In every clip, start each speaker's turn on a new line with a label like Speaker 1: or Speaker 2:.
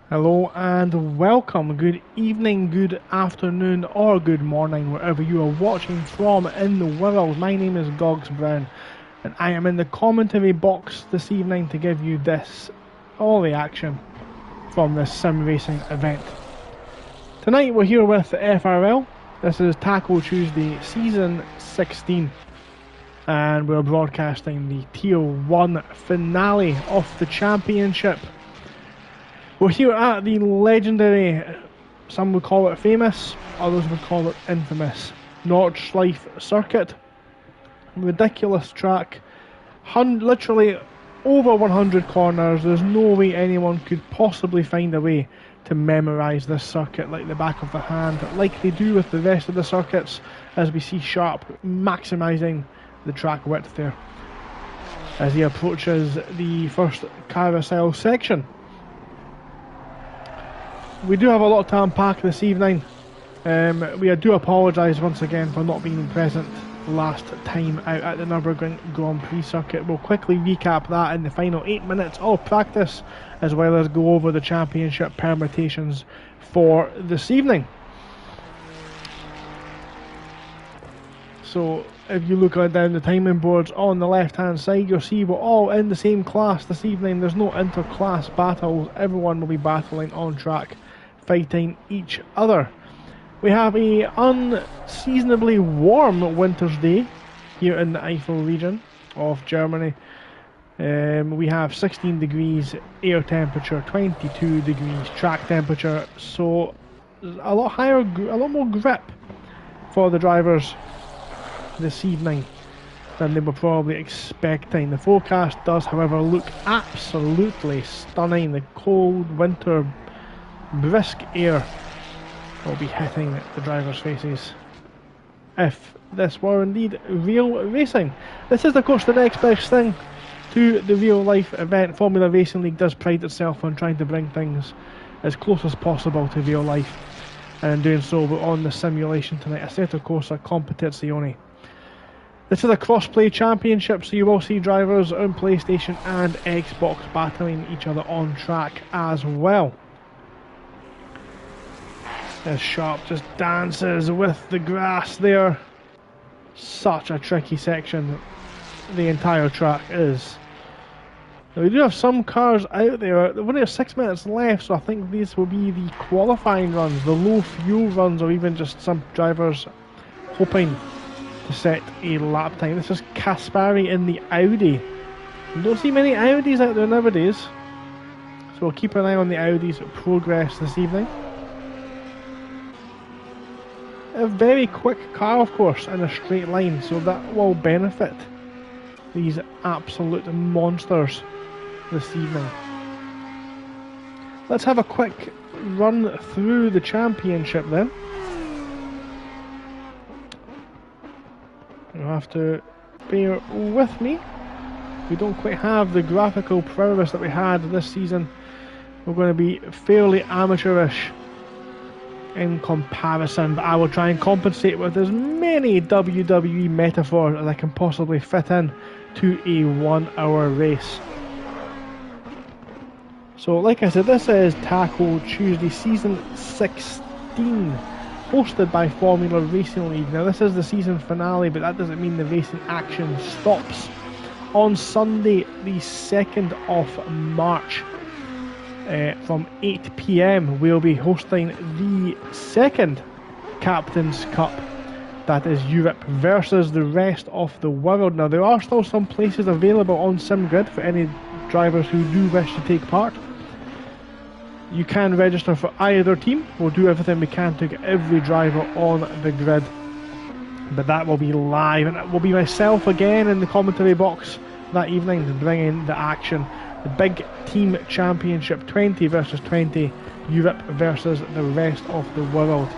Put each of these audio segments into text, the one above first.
Speaker 1: Hello and welcome. Good evening, good afternoon, or good morning, wherever you are watching from in the world. My name is Gogs Brown, and I am in the commentary box this evening to give you all the action from this sim racing event. Tonight we're here with the FRL. This is Taco Tuesday Season 16, and we're broadcasting the Tier 1 finale of the championship. We're here at the legendary, some would call it famous, others would call it infamous, Nordschleife circuit. Ridiculous track, literally over 100 corners. There's no way anyone could possibly find a way to memorise this circuit like the back of the hand, like they do with the rest of the circuits, as we see Sharp maximising the track width there as he approaches the first carousel section. We do have a lot to unpack this evening. We do apologise once again for not being present last time out at the Nurburgring Grand Prix circuit. We'll quickly recap that in the final 8 minutes of practice, as well as go over the championship permutations for this evening. So if you look down the timing boards on the left hand side, you'll see we're all in the same class this evening. There's no inter-class battles. Everyone will be battling on track, fighting each other. We have a unseasonably warm winter's day here in the Eifel region of Germany. We have 16 degrees air temperature, 22 degrees track temperature, so a lot higher, a lot more grip for the drivers this evening than they were probably expecting. The forecast does, however, look absolutely stunning. The cold winter brisk air will be hitting the drivers' faces if this were indeed real racing. This is, of course, the next best thing to the real life event. Formula Racing League does pride itself on trying to bring things as close as possible to real life, and in doing so we're on the simulation tonight, Assetto Corsa Competizione. This is a cross-play championship, so you will see drivers on PlayStation and Xbox battling each other on track as well. As Sharp just dances with the grass there. Such a tricky section the entire track is. Now, we do have some cars out there. We've only have 6 minutes left, so I think these will be the qualifying runs, the low fuel runs, or even just some drivers hoping to set a lap time. This is Kaspari in the Audi. You don't see many Audis out there nowadays, so we'll keep an eye on the Audi's progress this evening. A very quick car, of course, in a straight line, so that will benefit these absolute monsters this evening. Let's have a quick run through the championship then. You'll have to bear with me. We don't quite have the graphical prowess that we had this season. We're going to be fairly amateurish in comparison, but I will try and compensate with as many WWE metaphors as I can possibly fit in to a 1 hour race. So like I said, this is Taco Tuesday Season 16, hosted by Formula Racing League. Now this is the season finale, but that doesn't mean the racing action stops. On Sunday the 2nd of March, from 8 PM, we'll be hosting the second Captain's Cup. That is Europe versus the rest of the world. Now there are still some places available on SimGrid for any drivers who do wish to take part. You can register for either team. We'll do everything we can to get every driver on the grid. But that will be live, and it will be myself again in the commentary box that evening to bring in the action. The big team championship, 20 versus 20, Europe versus the rest of the world.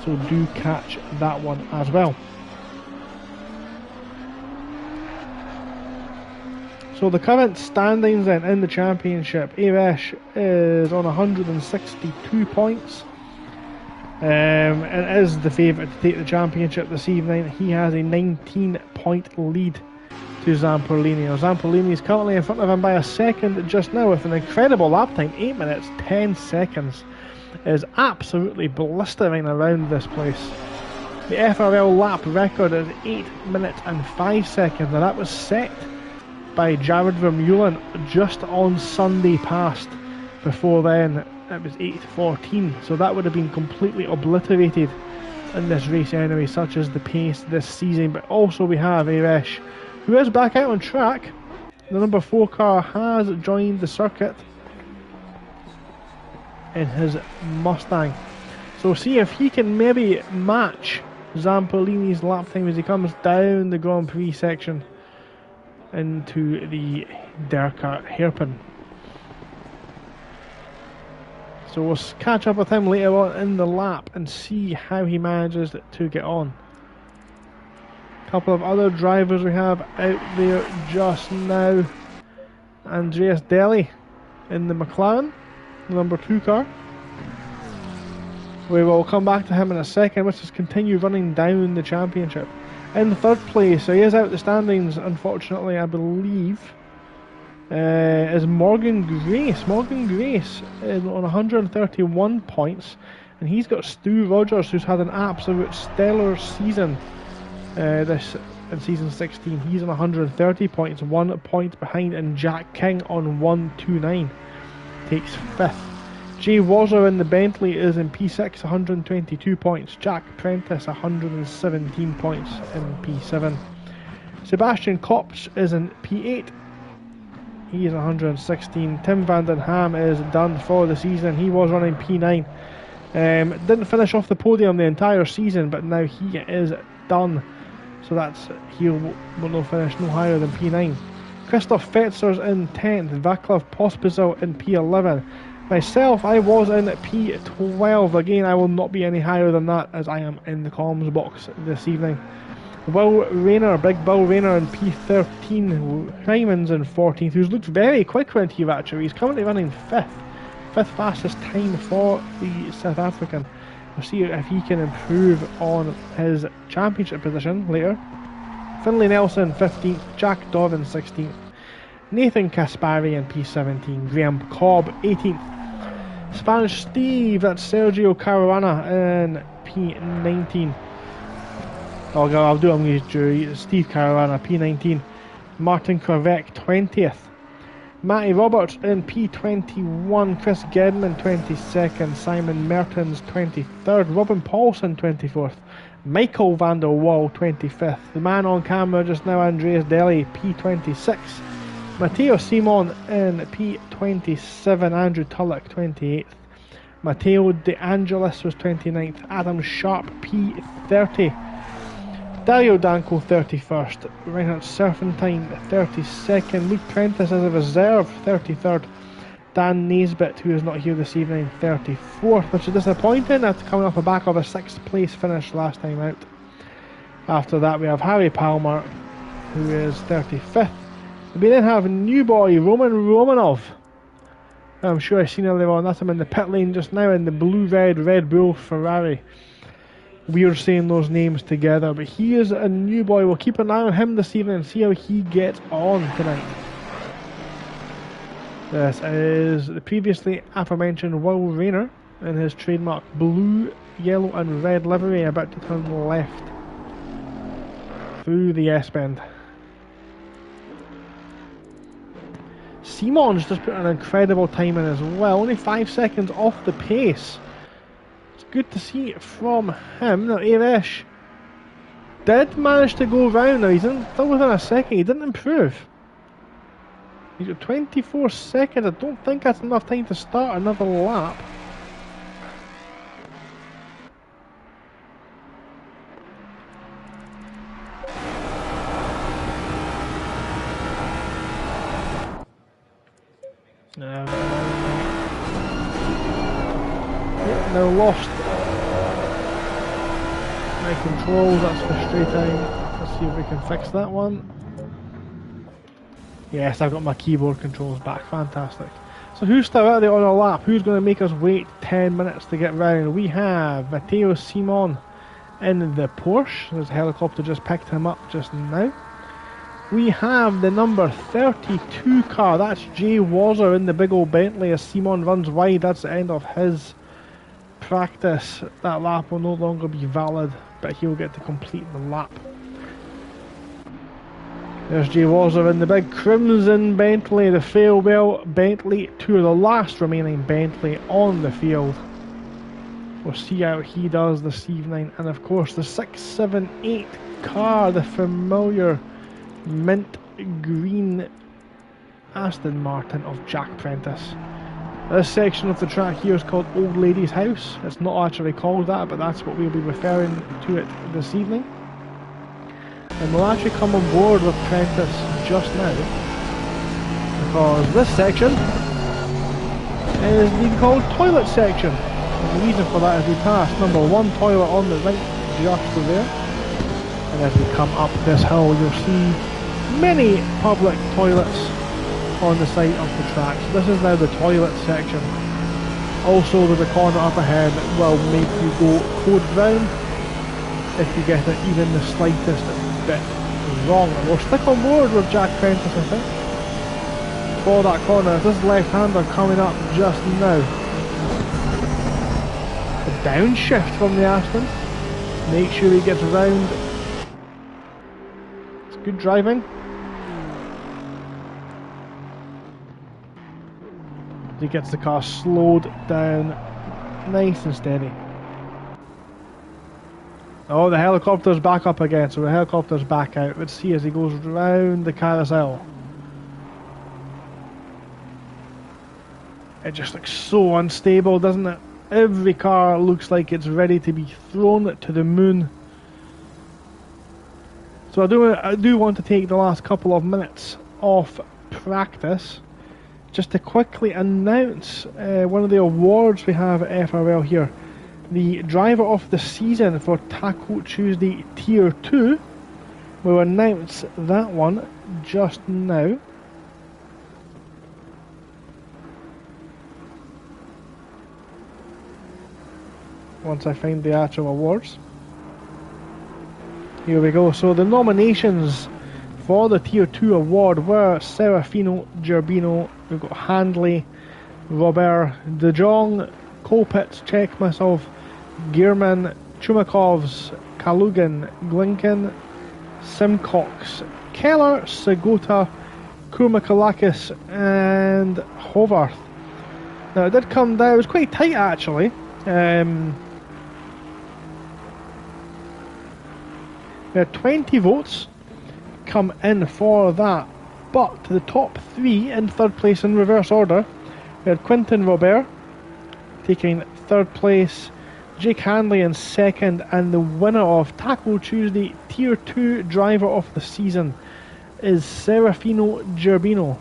Speaker 1: So do catch that one as well. So the current standings then in the championship, Aresh is on 162 points. And is the favourite to take the championship this evening. He has a 19-point lead to Zamperlini. Zamperlini is currently in front of him by a second just now with an incredible lap time, 8 minutes 10 seconds. It is absolutely blistering around this place. The FRL lap record is 8 minutes and 5 seconds, and that was set by Jared Vermeulen just on Sunday past. Before then it was 8:14, so that would have been completely obliterated in this race anyway, such as the pace this season. But also we have Eresh, who is back out on track. The number 4 car has joined the circuit in his Mustang, so see if he can maybe match Zamperlini's lap time as he comes down the Grand Prix section into the Derka hairpin. So we'll catch up with him later on in the lap and see how he manages to get on. A couple of other drivers we have out there just now. Andreas Deli in the McLaren, the number 2 car. We will come back to him in a second, which is continue running down the championship. In 3rd place, so he is out the standings, unfortunately, I believe, is Morgan Grace. Morgan Grace is on 131 points, and he's got Stu Rogers, who's had an absolute stellar season this in season 16. He's on 130 points, 1 point behind, and Jack King on 129 takes 5th. Jay Wazzer in the Bentley is in P6, 122 points. Jack Prentice, 117 points in P7. Sebastian Kopsch is in P8. He is 116. Tim van den Ham is done for the season. He was running P9. Didn't finish off the podium the entire season, but now he is done. So that's, he will not finish no higher than P9. Christoph Fetzer's in 10th. Vaclav Pospisil in P11. Myself, I was in P12. Again, I will not be any higher than that as I am in the comms box this evening. Will Rayner, Big Bill Rayner in P13. Hyman's in 14th, who's looked very quick around here actually. He's currently running 5th fastest time for the South African. We'll see if he can improve on his championship position later. Finlay Nelson 15th, Jack Dobbin 16th. Nathan Kaspari in P17, Graham Cobb 18th. Spanish Steve, that's Sergio Caruana in P19. Oh, I'll do I'm going to do Steve Caruana, P19. Martin Corvec 20th. Matty Roberts in P21. Chris Gedman 22nd. Simon Mertens 23rd. Robin Paulson 24th. Michael van der Wal 25th. The man on camera just now, Andreas Deli, P26. Matteo Simon in P27, Andrew Tulloch 28th, Matteo De Angelis was 29th, Adam Sharp P30, Dario Danko 31st, Reinhard Serpentine 32nd, Luke Prentice as a reserve 33rd, Dan Naisbitt, who is not here this evening, 34th, which is disappointing after coming off the back of a 6th place finish last time out. After that we have Harry Palmer, who is 35th. We then have new boy Roman Romanov. I'm sure I've seen earlier on. That's him in the pit lane just now in the blue-red Red Bull Ferrari. We're saying those names together, but he is a new boy. We'll keep an eye on him this evening and see how he gets on tonight. This is the previously aforementioned Will Rayner in his trademark blue, yellow and red livery, about to turn left through the S-bend. Simon's just put an incredible time in as well, only 5 seconds off the pace. It's good to see it from him. Now Eresh did manage to go round, now he's still within a second, he didn't improve. He's got 24 seconds, I don't think that's enough time to start another lap. Now lost my controls, that's frustrating. Let's see if we can fix that one. Yes, I've got my keyboard controls back, fantastic. So who's still out there on our lap? Who's going to make us wait 10 minutes to get round? We have Matteo Simon in the Porsche. There's a helicopter just picked him up just now. we have the number 32 car. That's Jay Wazzer in the big old Bentley as Simon runs wide. That's the end of his practice. That lap will no longer be valid, but he'll get to complete the lap. There's Jay Wazzer in the big crimson Bentley, the farewell Bentley to the last remaining Bentley on the field. We'll see how he does this evening. And of course the 678 car, the familiar mint green Aston Martin of Jack Prentice. This section of the track here is called Old Lady's House. It's not actually called that, but that's what we'll be referring to it this evening. And we'll actually come on board with Prentice just now, because this section is being called Toilet Section. And the reason for that is we pass number 1 toilet on the right just to there. And as we come up this hill, you'll see many public toilets on the side of the track. So this is now the toilet section. Also, there's a corner up ahead that will make you go code brown if you get it even the slightest bit wrong. And we'll stick on board with Jack Prentice, I think, for that corner. This left-hander coming up just now. The downshift from the Aston. Make sure he gets round. It's good driving. He gets the car slowed down nice and steady. Oh, the helicopter's back up again, so the helicopter's back out. Let's see as he goes round the carousel. It just looks so unstable, doesn't it? Every car looks like it's ready to be thrown to the moon. So I do want to take the last couple of minutes off practice just to quickly announce one of the awards we have at FRL here. The driver of the season for Taco Tuesday Tier 2. We'll announce that one just now. Once I find the actual awards. Here we go. So the nominations for the Tier 2 award were Serafino, Gerbino, we've got Handley, Robert, De Jong, Colpitts, Chekmasov, Gearman, Chumakovs, Kalugan, Glinken, Simcox, Keller, Segota, Kurmakalakis and Hovarth. Now it did come down, it was quite tight actually. We had 20 votes come in for that, but the top 3 in third place in reverse order, we had Quentin Robert taking third place, Jake Handley in second, and the winner of Taco Tuesday Tier 2 driver of the season is Serafino Gerbino.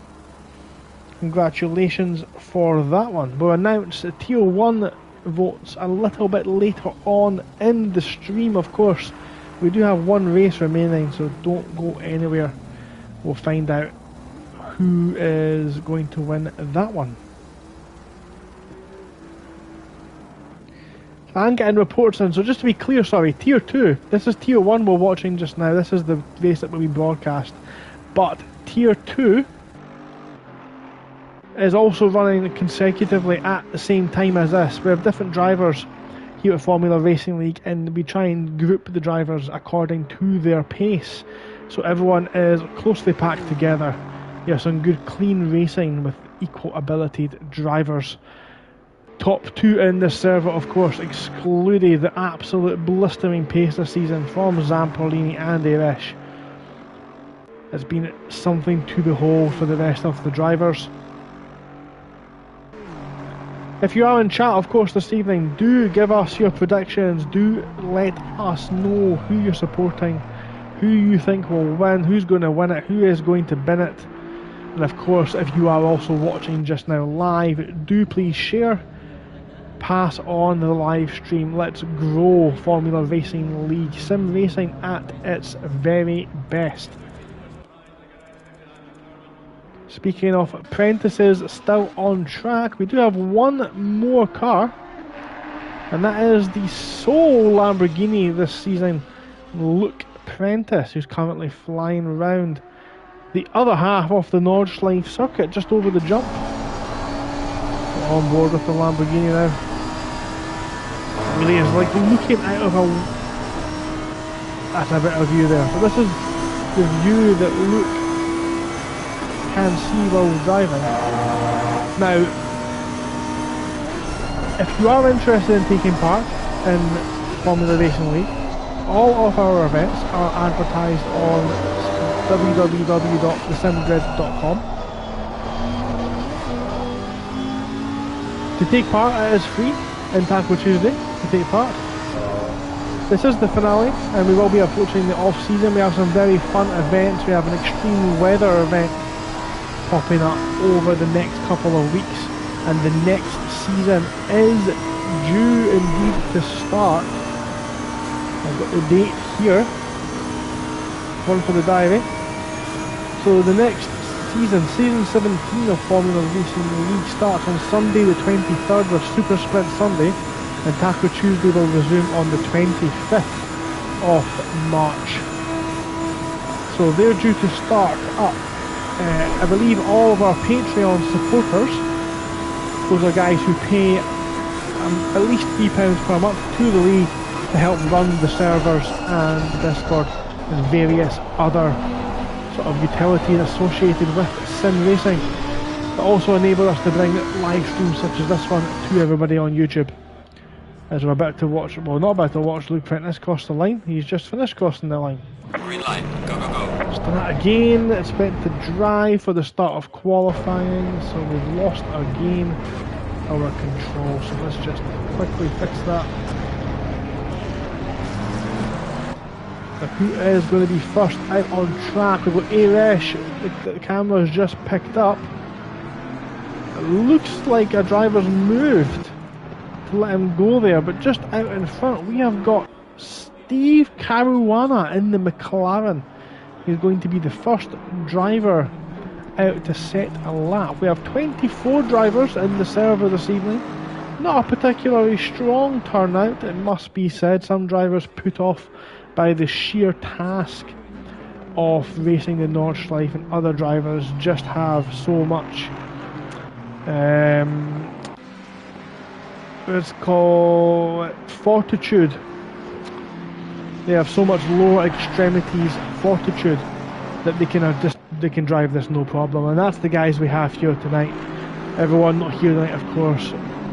Speaker 1: Congratulations for that one. We'll announce the Tier 1 votes a little bit later on in the stream, of course. We do have one race remaining, so don't go anywhere. We'll find out who is going to win that one. I'm getting reports in, so just to be clear, sorry, Tier 2, this is Tier 1 we're watching just now, this is the race that will be broadcast, but Tier 2 is also running consecutively at the same time as this. We have different drivers here at Formula Racing League, and we try and group the drivers according to their pace, so everyone is closely packed together. You have some good clean racing with equal abilitied drivers. Top 2 in this server, of course, excluded the absolute blistering pace this season from Zampolini and Eresh. It's been something to behold for the rest of the drivers. If you are in chat, of course, this evening, do give us your predictions. Do let us know who you're supporting, who you think will win, who's going to win it, who is going to bin it. And of course, if you are also watching just now live, do please share, pass on the live stream. Let's grow Formula Racing League, sim racing at its very best. Speaking of apprentices still on track, we do have one more car, and that is the sole Lamborghini this season, Luke Prentice, who's currently flying around the other half of the Nordschleife circuit, just over the jump. We're on board with the Lamborghini now. It really is like looking out of a... That's a better view there. So this is the view that Luke can see while driving. Now, if you are interested in taking part in Formula Racing League, all of our events are advertised on www.thesimgrid.com. To take part, it is free in Taco Tuesday to take part. This is the finale, and we will be approaching the off-season. We have some very fun events. We have an extreme weather event popping up over the next couple of weeks, and the next season is due indeed to start. I've got the date here, one for the diary. So the next season, season 17 of Formula Racing League, starts on Sunday the 23rd with Super Sprint Sunday, and Taco Tuesday will resume on the 25th of March. So they're due to start up. I believe all of our Patreon supporters, those are guys who pay at least £3 per month to the league to help run the servers and Discord and various other sort of utilities associated with sim racing, that also enable us to bring live streams such as this one to everybody on YouTube. As we're about to watch, well, not about to watch Luke Prentice cross the line. He's just finished crossing the line.
Speaker 2: Green light, go, go, go.
Speaker 1: Start again. It's meant to drive for the start of qualifying, so we've lost again our control. So let's just quickly fix that. Now, who is going to be first out on track? We've got Aresh. The camera's just picked up. It looks like a driver's moved to let him go there, but just out in front we have got Steve Caruana in the McLaren. He's going to be the first driver out to set a lap. We have 24 drivers in the server this evening. Not a particularly strong turnout, it must be said. Some drivers put off by the sheer task of racing the Nordschleife, and other drivers just have so much it's called fortitude. They have so much lower extremities fortitude that they can drive this no problem, and that's the guys we have here tonight. Everyone not here tonight, of course,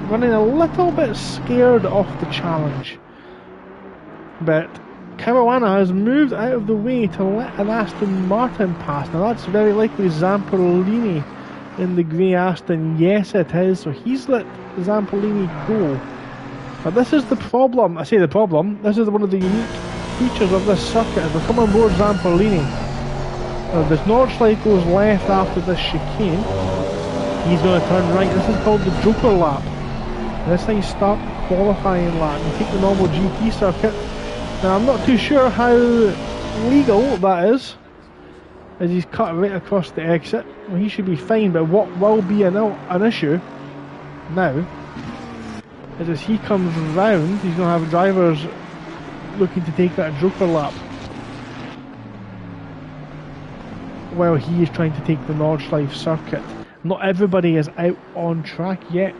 Speaker 1: running a little bit scared off the challenge, but Caruana has moved out of the way to let an Aston Martin pass. Now that's very likely Zampolini in the grey Aston. Yes, it is. So he's let Zampolini go. But this is the problem. I say the problem. This is one of the unique features of this circuit. As we come on board Zampolini, this Nordschleife goes left after this chicane. He's going to turn right. This is called the Joker lap. And this thing start qualifying lap. You take the normal GT circuit. Now I'm not too sure how legal that is, as he's cut right across the exit. Well, he should be fine, but what will be an issue now is as he comes round, he's going to have drivers looking to take that Joker lap while he is trying to take the Nordschleife circuit. Not everybody is out on track yet.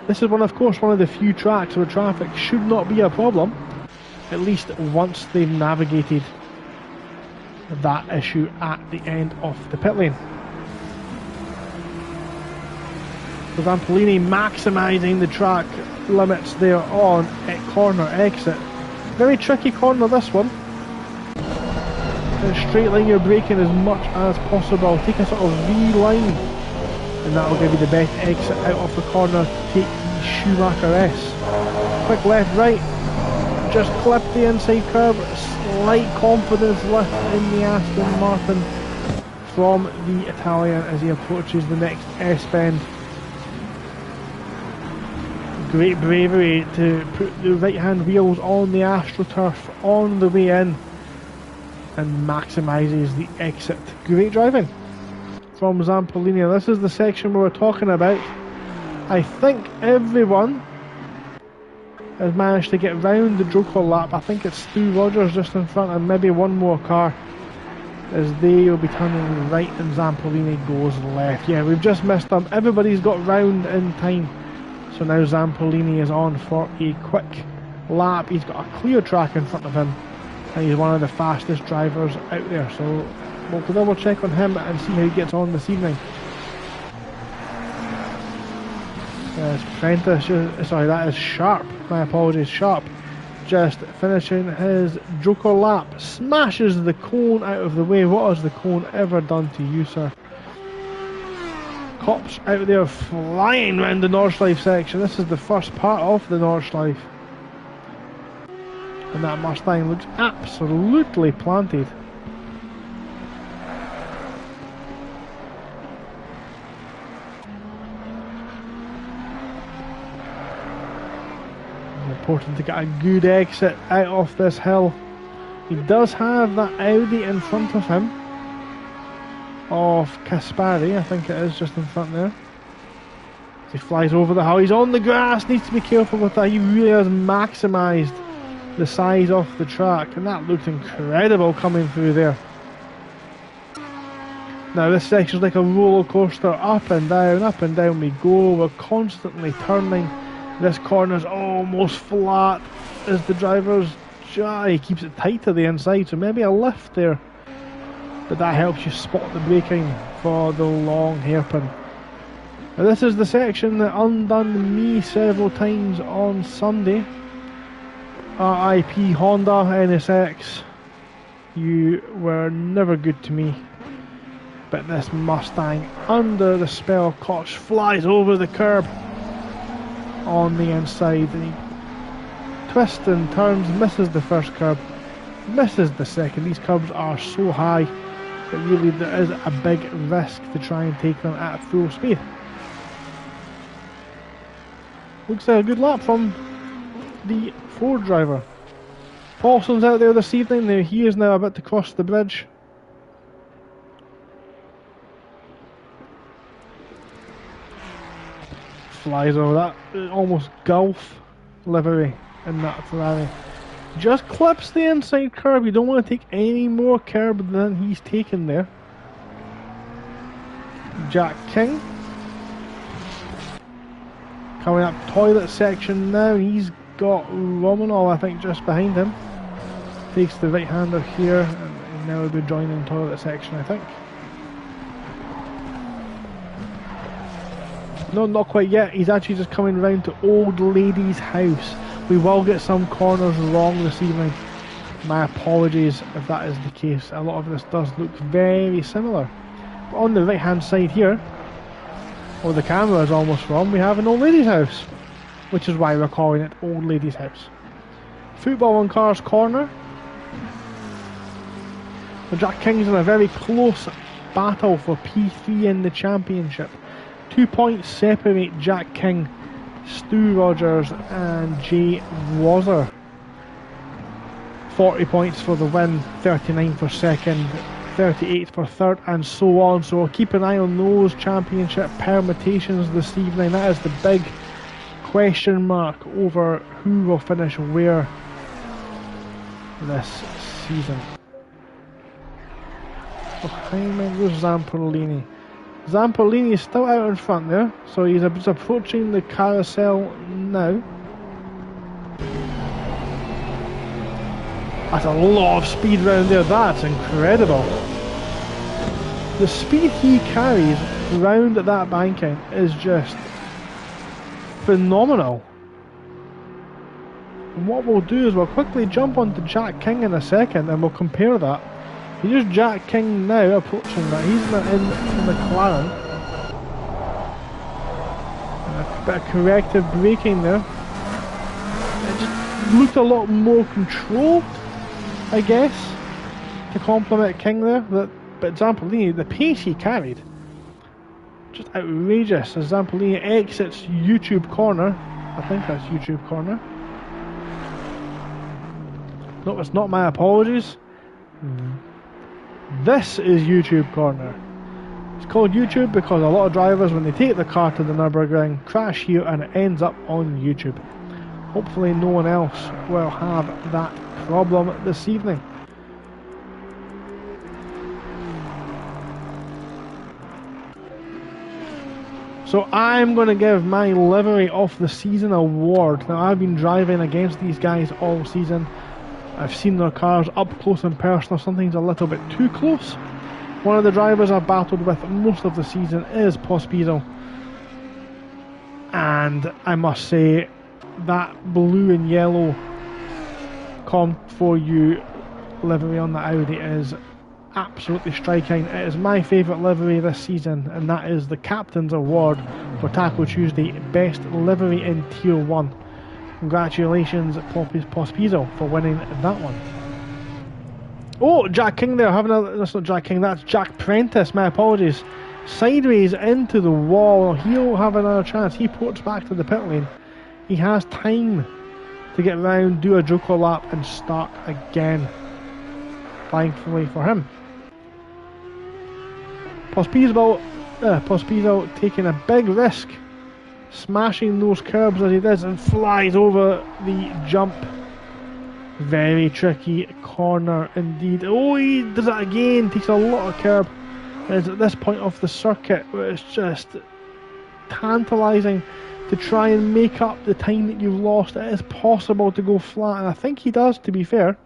Speaker 1: This is of course one of the few tracks where traffic should not be a problem, at least once they've navigated that issue at the end of the pit lane. So Zampolini maximising the track limits there on at corner exit. Very tricky corner this one. In a straight line you're braking as much as possible. Take a sort of V line, and that will give you the best exit out of the corner to take the Schumacher S. Quick left, right. Just clip the inside curve, slight confidence lift in the Aston Martin from the Italian as he approaches the next S-bend. Great bravery to put the right hand wheels on the AstroTurf on the way in and maximises the exit. Great driving from Zampolini. This is the section we were talking about. I think everyone has managed to get round the Joker lap. I think it's Stu Rogers just in front and maybe one more car. as they will be turning right and Zampolini goes left. Yeah, we've just missed them. Everybody's got round in time. So now Zampolini is on for a quick lap. He's got a clear track in front of him. And he's one of the fastest drivers out there. So we'll double check on him and see how he gets on this evening. Prentice, sorry, that is Sharp. My apologies, Sharp. Just finishing his Joker lap. Smashes the cone out of the way. What has the cone ever done to you, sir? Cops out there flying around the Nordschleife section. This is the first part of the Nordschleife. And that Mustang looks absolutely planted. Important to get a good exit out of this hill. He does have that Audi in front of him, of Kaspari, I think it is, just in front there. As he flies over the hill, he's on the grass, needs to be careful with that. He really has maximised the size of the track, and that looked incredible coming through there. Now this section's like a roller coaster, up and down we go. We're constantly turning. This corner's almost flat as the driver's he keeps it tight to the inside, so maybe a lift there. But that helps you spot the braking for the long hairpin. Now this is the section that undone me several times on Sunday. RIP Honda NSX. You were never good to me. But this Mustang, under the spell of Koch, flies over the curb on the inside, and he twists and turns, misses the first curb, misses the second. These curbs are so high that really there is a big risk to try and take them at full speed. Looks like a good lap from the Ford driver. Paulson's out there this evening. Now he is now about to cross the bridge. Flies over that almost Gulf livery in that Ferrari. Just clips the inside curb. You don't want to take any more curb than he's taken there. Jack King coming up toilet section now. He's got Romanov, I think, just behind him. Takes the right hander here, and now will be joining toilet section, I think. No, not quite yet. He's actually just coming round to Old Lady's house. We will get some corners wrong this evening. My apologies if that is the case. A lot of this does look very similar. But on the right hand side here, or the camera is almost wrong, we have an Old Lady's house, which is why we're calling it Old Lady's house. Football and Cars corner. So Jack King's in a very close battle for P3 in the championship. 2 points separate Jack King, Stu Rogers and Jay Wazzer. 40 points for the win, 39 for second, 38 for third, and so on. So we'll keep an eye on those championship permutations this evening. That is the big question mark over who will finish where this season. Behind me goes Zampolini. Zampolini is still out in front there, so he's approaching the carousel now. That's a lot of speed round there, that's incredible. The speed he carries round at that banking is just phenomenal. And what we'll do is we'll quickly jump onto Jack King in a second and we'll compare that. Here's Jack King now approaching that. He's in the McLaren. And a bit of corrective braking there. It just looked a lot more controlled, I guess, to compliment King there. But Zampolini, the pace he carried, just outrageous as Zampolini exits YouTube corner. I think that's YouTube corner. No, it's not, my apologies. This is YouTube corner. It's called YouTube because a lot of drivers, when they take the car to the Nurburgring, crash here and it ends up on YouTube. Hopefully no one else will have that problem this evening. So I'm going to give my livery of the season award. Now, I've been driving against these guys all season. I've seen their cars up close and personal, sometimes a little bit too close. One of the drivers I've battled with most of the season is Pospizo. And I must say, that blue and yellow Comp4U livery on the Audi is absolutely striking. It is my favourite livery this season, and that is the Captain's Award for Taco Tuesday Best Livery in Tier 1. Congratulations, Pospizo, for winning that one. Oh, Jack King there, that's not Jack King, that's Jack Prentice, my apologies. Sideways into the wall, he'll have another chance. He ports back to the pit lane. He has time to get round, do a Joker lap and start again. Thankfully for him. Pospizo taking a big risk, smashing those curbs as he does and flies over the jump. Very tricky corner indeed. Oh, he does it again, takes a lot of curb. And it's at this point of the circuit where it's just tantalising to try and make up the time that you've lost. It is possible to go flat, and I think he does, to be fair.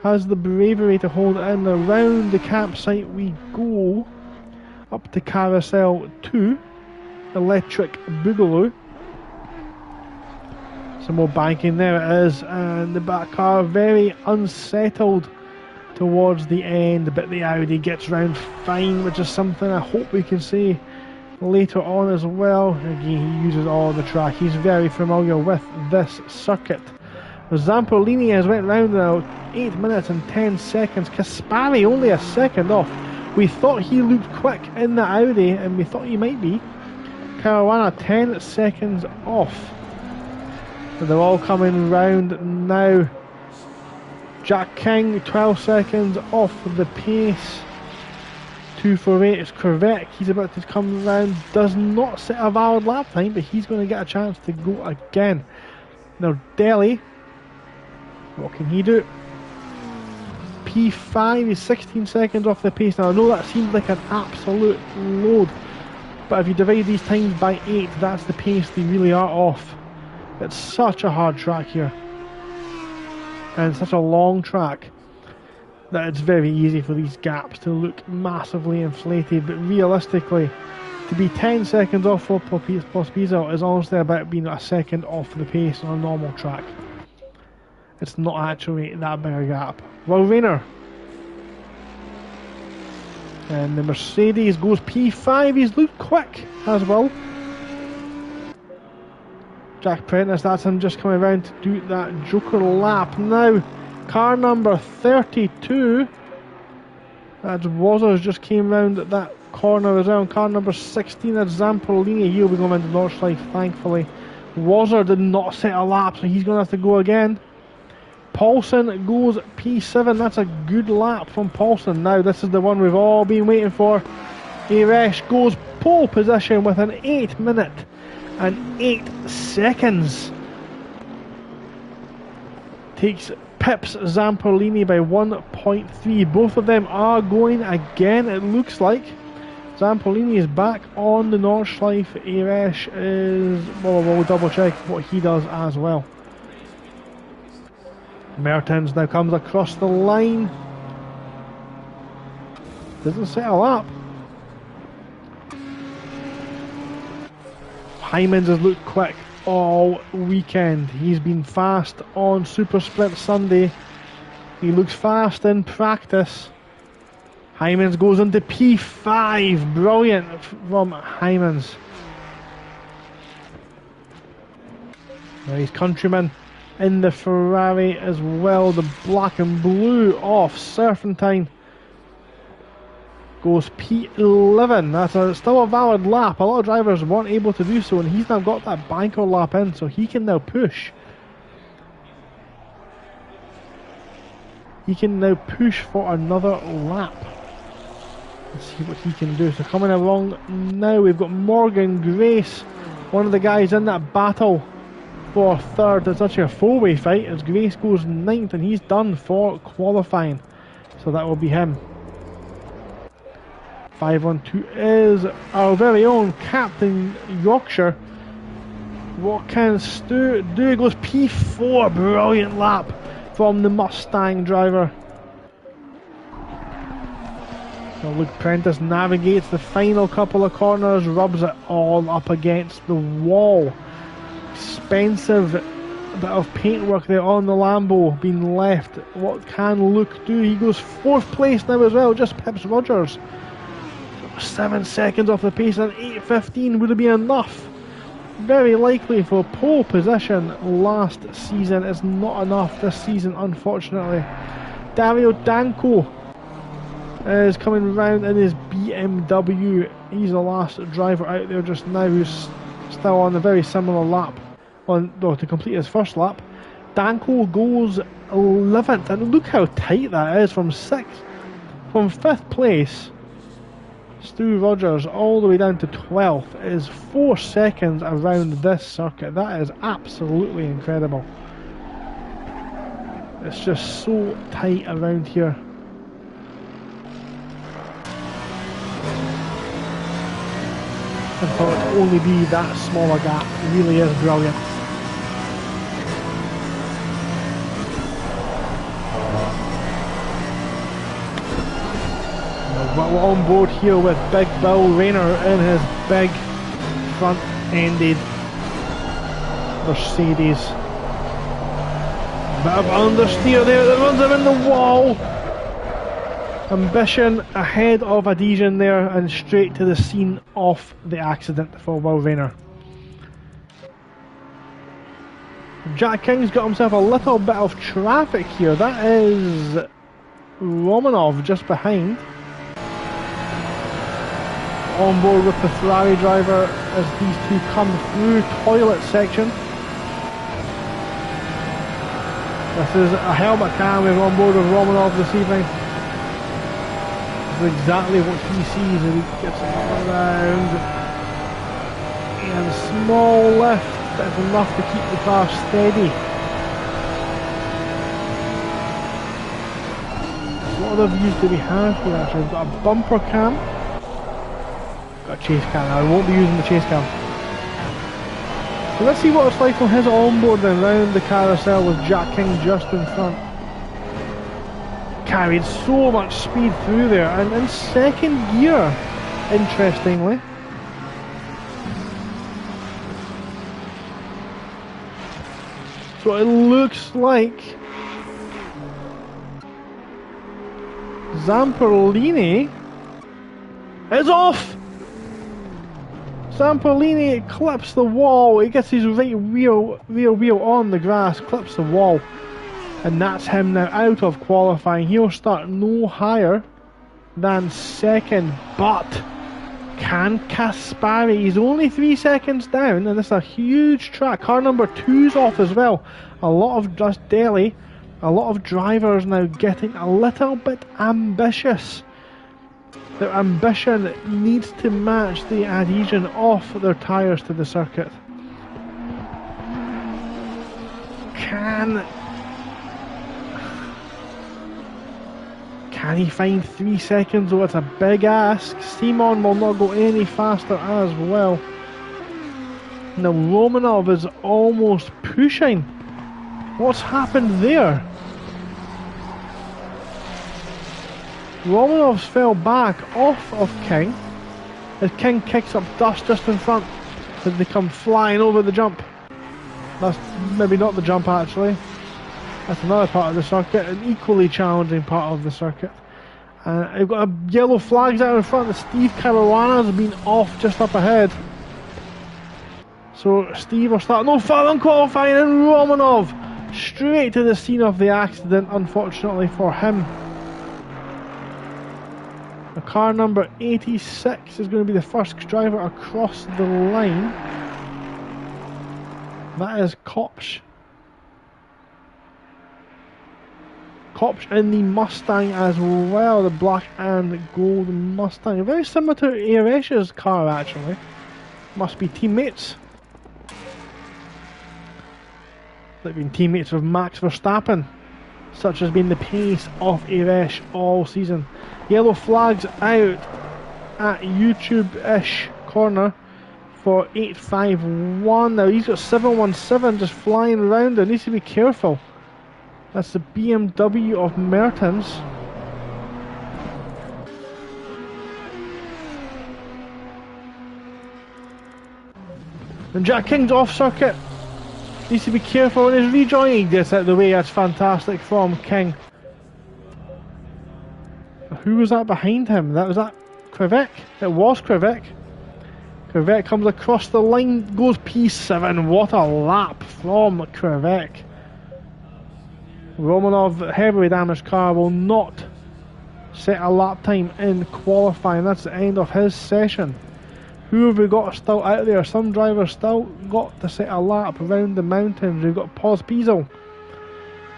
Speaker 1: Has the bravery to hold it in. Around the campsite we go, up to Carousel 2, Electric Boogaloo. Some more banking, there it is, and the back car very unsettled towards the end, but the Audi gets round fine, which is something I hope we can see later on as well. Again, he uses all the track, he's very familiar with this circuit. Zampolini has went round now 8 minutes and 10 seconds. Kaspari only a second off. We thought he looked quick in the Audi, and we thought he might be. Caruana 10 seconds off. So they're all coming round now. Jack King 12 seconds off the pace. 248 is Corvette. He's about to come round. Does not set a valid lap time, but he's going to get a chance to go again. Now Delhi, what can he do? P5 is 16 seconds off the pace. Now I know that seems like an absolute load, but if you divide these times by 8, that's the pace they really are off. It's such a hard track here, and such a long track, that it's very easy for these gaps to look massively inflated, but realistically, to be 10 seconds off for Pospizo is honestly about being a second off the pace on a normal track. It's not actually that big a gap. Well, Rayner. And the Mercedes goes P5. He's looked quick as well. Jack Prentice, that's him just coming around to do that Joker lap. Now, car number 32. That's Wazzers just came round at that corner as well. Car number 16, that's Zampolini. He'll be going into Nordschleife, thankfully. Wazzer did not set a lap, so he's going to have to go again. Paulson goes P7. That's a good lap from Paulson. Now this is the one we've all been waiting for. Eresh goes pole position with an 8 minute and 8 seconds. Takes Pips Zampolini by 1.3. Both of them are going again, it looks like. Zampolini is back on the Nordschleife. Eresh is... well, we'll double check what he does as well. Mertens now comes across the line. Doesn't set a lap. Hymans has looked quick all weekend. He's been fast on Super Sprint Sunday. He looks fast in practice. Hymans goes into P5. Brilliant from Hymans. Now his countryman in the Ferrari as well, the black and blue off Serpentine goes P11. That's still a valid lap. A lot of drivers weren't able to do so, and he's now got that banker lap in, so he can now push. He can now push for another lap. Let's see what he can do. So coming along now, we've got Morgan Grace, one of the guys in that battle for third. It's actually a four-way fight as Grace goes 9th, and he's done for qualifying, so that will be him. 5-1-2 is our very own Captain Yorkshire. What can Stu do? He goes P4, brilliant lap from the Mustang driver. So Luke Prentice navigates the final couple of corners, rubs it all up against the wall. Expensive bit of paintwork there on the Lambo being left. What can Luke do? He goes 4th place now as well, just pips Rogers. 7 seconds off the pace, and 8:15 would have been enough. Very likely for pole position last season. It's not enough this season, unfortunately. Dario Danko is coming round in his BMW. He's the last driver out there just now who's still on a very similar lap, to complete his first lap. Danko goes 11th, and look how tight that is from 5th place. Stu Rogers all the way down to 12th is 4 seconds around this circuit. That is absolutely incredible. It's just so tight around here. And for it to only be that small a gap really is brilliant. We're on board here with Big Bill Rayner in his big front-ended Mercedes. Bit of understeer there that runs him in the wall. Ambition ahead of Adhesion there and straight to the scene of the accident for Will Rayner. Jack King's got himself a little bit of traffic here. That is Romanov just behind. On board with the Ferrari driver as these two come through toilet section. This is a helmet cam we've on board with Romanov this evening. This is exactly what he sees as he gets around. And a small lift, that's enough to keep the car steady. What other views do we have here actually? We've got a bumper cam. Got a chase cam now, I won't be using the chase cam. So let's see what it's like on his onboard then, round the carousel with Jack King just in front. Carried so much speed through there, and in second gear, interestingly. So it looks like Zamperlini is off! Zamperlini clips the wall, he gets his rear wheel on the grass, clips the wall, and that's him now out of qualifying. He'll start no higher than second, but can Kaspari, he's only 3 seconds down, and it's a huge track. Car number 2's off as well. A lot of just Delhi, a lot of drivers now getting a little bit ambitious. Their ambition needs to match the adhesion of their tyres to the circuit. Can he find 3 seconds? Oh, it's a big ask. Simon will not go any faster as well. Now Romanov is almost pushing. What's happened there? Romanov's fell back off of King as King kicks up dust just in front as they come flying over the jump. That's maybe not the jump actually. That's another part of the circuit, an equally challenging part of the circuit. And I've got a yellow flags out in front. Steve Caruana's been off just up ahead. So Steve will start no foul on qualifying, and Romanov straight to the scene of the accident, unfortunately for him. The car number 86 is going to be the first driver across the line. That is Kopsch. Kopsch in the Mustang as well, the black and gold Mustang. Very similar to Eresh's car actually. Must be teammates. They've been teammates with Max Verstappen. Such has been the pace of Eresh all season. Yellow flags out at YouTube-ish corner for 851. Now he's got 717 just flying around there. Needs to be careful. That's the BMW of Mertens. And Jack King's off circuit. Needs to be careful when he's rejoining. Gets out of the way. That's fantastic from King. Who was that behind him? Was that Krivek? It was Krivek. Krivek comes across the line, goes P7. What a lap from Krivek. Romanov, heavily damaged car, will not set a lap time in qualifying. That's the end of his session. Who have we got still out there? Some drivers still got to set a lap around the mountains. We've got Pospisil.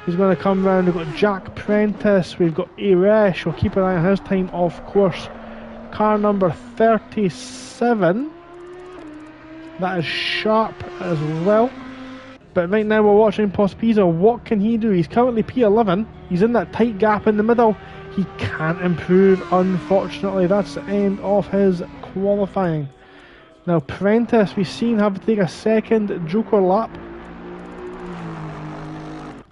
Speaker 1: He's going to come round. We've got Jack Prentice. We've got Iresh. We'll keep an eye on his time, of course. Car number 37. That is Sharp as well. But right now we're watching Pospisil. What can he do? He's currently P11. He's in that tight gap in the middle. He can't improve, unfortunately. That's the end of his qualifying. Now Prentice, we've seen have to take a second Joker lap.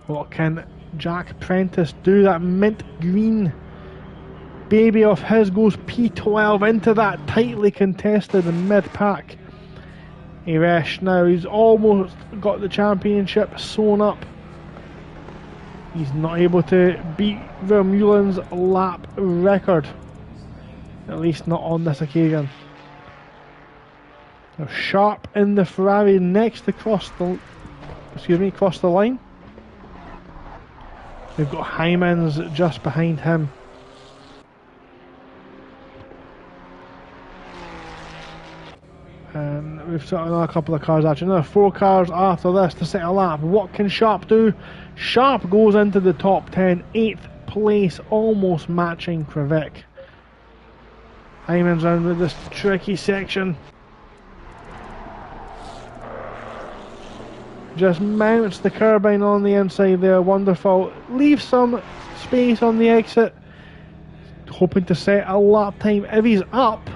Speaker 1: What can Jack Prentice do? That mint green baby of his goes P12 into that tightly contested mid-pack. Iresh now, he's almost got the championship sewn up. He's not able to beat Vermeulen's lap record. At least not on this occasion. Now Sharp in the Ferrari next to cross the line. We've got Hymans just behind him. And we've got another couple of cars actually. Another 4 cars after this to set a lap. What can Sharp do? Sharp goes into the top 10, 8th place, almost matching Krivek. Hyman's round with this tricky section. Just mounts the carbine on the inside there, wonderful. Leaves some space on the exit. Hoping to set a lap time. If he's up,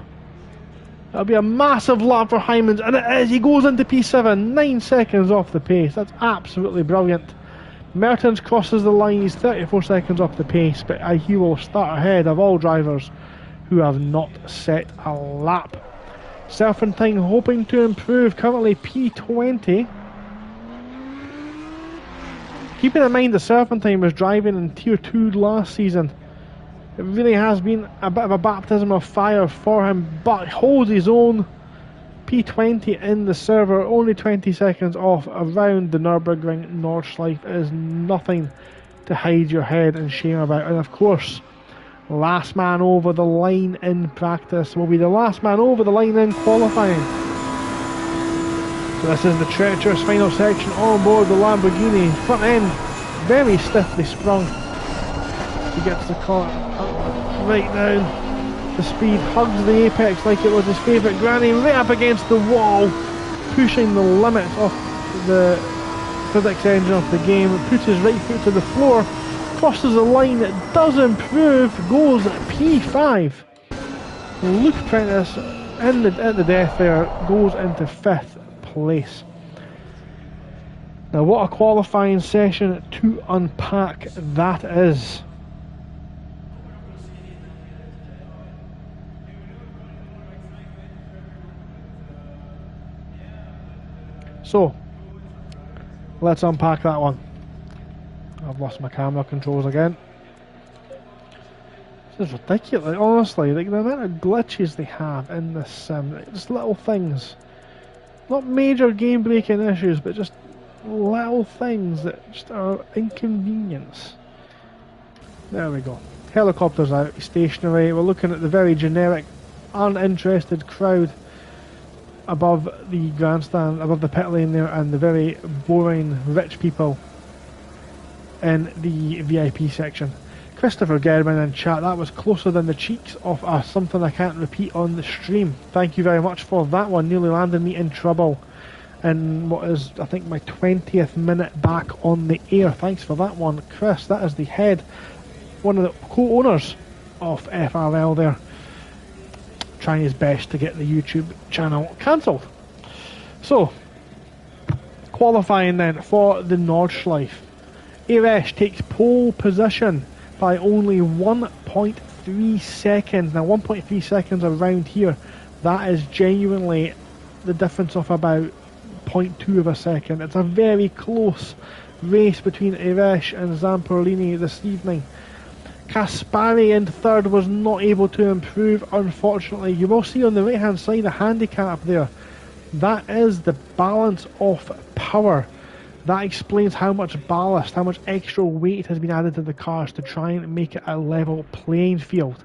Speaker 1: that'll be a massive lap for Hymans, and it is. He goes into P7, 9 seconds off the pace. That's absolutely brilliant. Mertens crosses the line, he's 34 seconds off the pace, but he will start ahead of all drivers who have not set a lap. Serpentine hoping to improve, currently P20. Keeping in mind the Serpentine was driving in Tier 2 last season. It really has been a bit of a baptism of fire for him, but holds his own. P20 in the server, only 20 seconds off around the Nurburgring. Nordschleife is nothing to hide your head in shame about. And of course, last man over the line in practice will be the last man over the line in qualifying. So this is the treacherous final section on board the Lamborghini. Front end very stiffly sprung. He gets the car up right down. The speed hugs the apex like it was his favourite granny, right up against the wall, pushing the limits of the physics engine of the game. Puts his right foot to the floor, crosses the line, it does improve, goes P5. Luke Prentice at the death there goes into 5th place. Now what a qualifying session to unpack that is. So, let's unpack that one. I've lost my camera controls again. This is ridiculous, honestly. Like the amount of glitches they have in this sim, just little things. Not major game breaking issues, but just little things that just are inconvenience. There we go. Helicopter's out, stationary. We're looking at the very generic, uninterested crowd above the grandstand, above the pit lane there, and the very boring rich people in the VIP section. Christopher German in chat, that was closer than the cheeks of something I can't repeat on the stream. Thank you very much for that one, nearly landed me in trouble in what is, I think, my 20th minute back on the air. Thanks for that one, Chris. That is the head, one of the co-owners of FRL there. trying his best to get the YouTube channel cancelled. So, qualifying then for the Nordschleife. Eresh takes pole position by only 1.3 seconds. Now 1.3 seconds around here, that is genuinely the difference of about 0.2 of a second. It's a very close race between Eresh and Zamperlini this evening. Kaspari in third was not able to improve, unfortunately. You will see on the right hand side a handicap there. That is the balance of power. That explains how much ballast, how much extra weight has been added to the cars to try and make it a level playing field.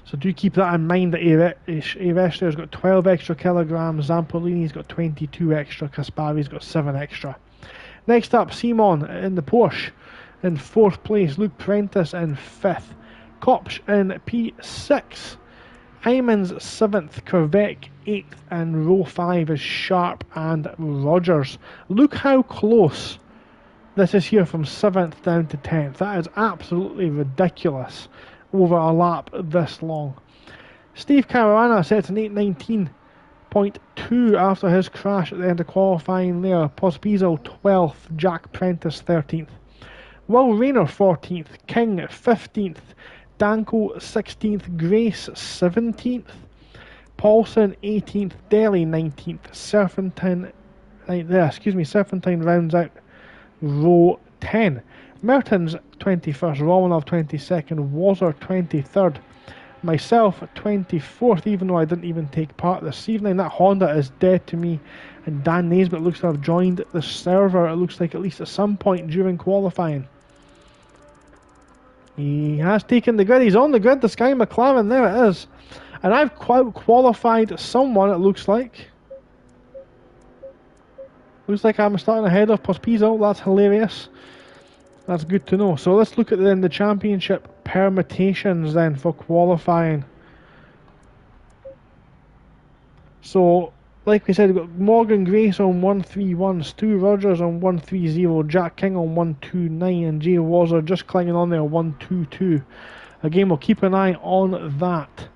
Speaker 1: So do keep that in mind, that Eresh there's got 12 extra kilograms, Zamperlini's got 22 extra, Kaspari's got 7 extra. Next up, Simon in the Porsche in 4th place, Luke Prentice in 5th, Kopsch in P6, Hyman's 7th, Korvec 8th, and row 5 is Sharp and Rogers. Look how close this is here from 7th down to 10th. That is absolutely ridiculous over a lap this long. Steve Caruana sets an 8:19.2 after his crash at the end of qualifying there. Pospisil 12th, Jack Prentice 13th. Will Rayner 14th, King 15th, Danko 16th, Grace 17th, Paulson 18th, Daly 19th, Serpentine rounds out row 10. Mertens 21st, Romanov 22nd, Wazzer 23rd, myself 24th, even though I didn't even take part this evening. That Honda is dead to me, and Dan Naisbitt looks to have joined the server, it looks like, at least at some point during qualifying. He has taken the grid, he's on the grid, the Sky McLaren, there it is. And I've qualified someone, it looks like. Looks like I'm starting ahead of Pospisil, that's hilarious. That's good to know. So let's look at then the championship permutations then for qualifying. So, like we said, we've got Morgan Grace on 131, Stu Rogers on 130, Jack King on 129, and Jay Wazzer just clinging on there 122. Again, we'll keep an eye on that.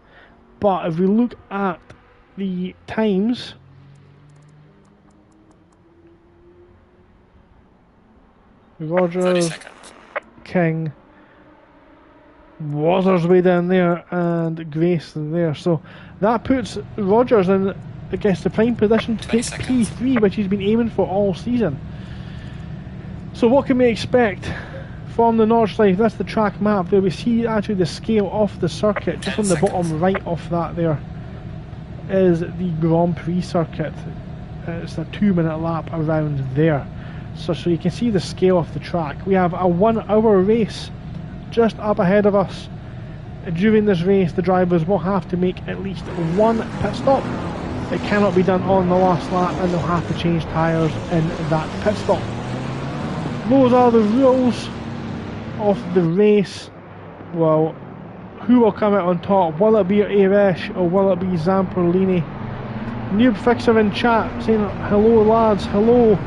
Speaker 1: But if we look at the times, Rogers, King, Wazzer's way down there, and Grace there. So that puts Rogers in, I guess, the prime position to take P3, which he's been aiming for all season. So what can we expect from the Nordschleife? That's the track map there. We see actually the scale of the circuit. Just on the bottom right of that there is the Grand Prix circuit. It's a 2-minute lap around there. So you can see the scale of the track. We have a 1-hour race just up ahead of us. During this race, the drivers will have to make at least one pit stop. It cannot be done on the last lap, and they'll have to change tyres in that pit stop. Those are the rules of the race. Well, who will come out on top? Will it be Eresh or will it be Zamperlini? Noob Fixer in chat saying hello lads, hello.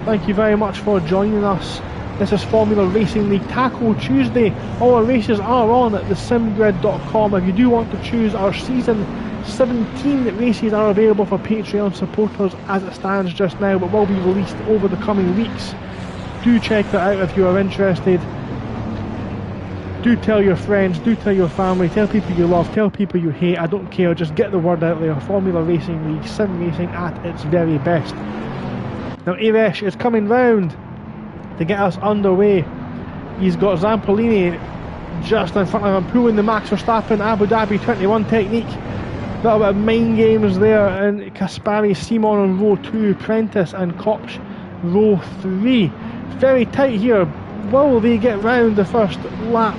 Speaker 1: Thank you very much for joining us. This is Formula Racing League Taco Tuesday. All our races are on at thesimgrid.com. If you do want to choose, our season 17 races are available for Patreon supporters as it stands just now, but will be released over the coming weeks. Do check that out if you are interested. Do tell your friends, do tell your family, tell people you love, tell people you hate. I don't care, just get the word out there. Formula Racing League, sim racing at its very best. Now Eresh is coming round to get us underway. He's got Zamperlini just in front of him, pulling the Max Verstappen Abu Dhabi 21 technique. Little bit of mind games there, and Kaspari, Simon on row 2, Prentice and Kopsch row 3. Very tight here. Will they get round the first lap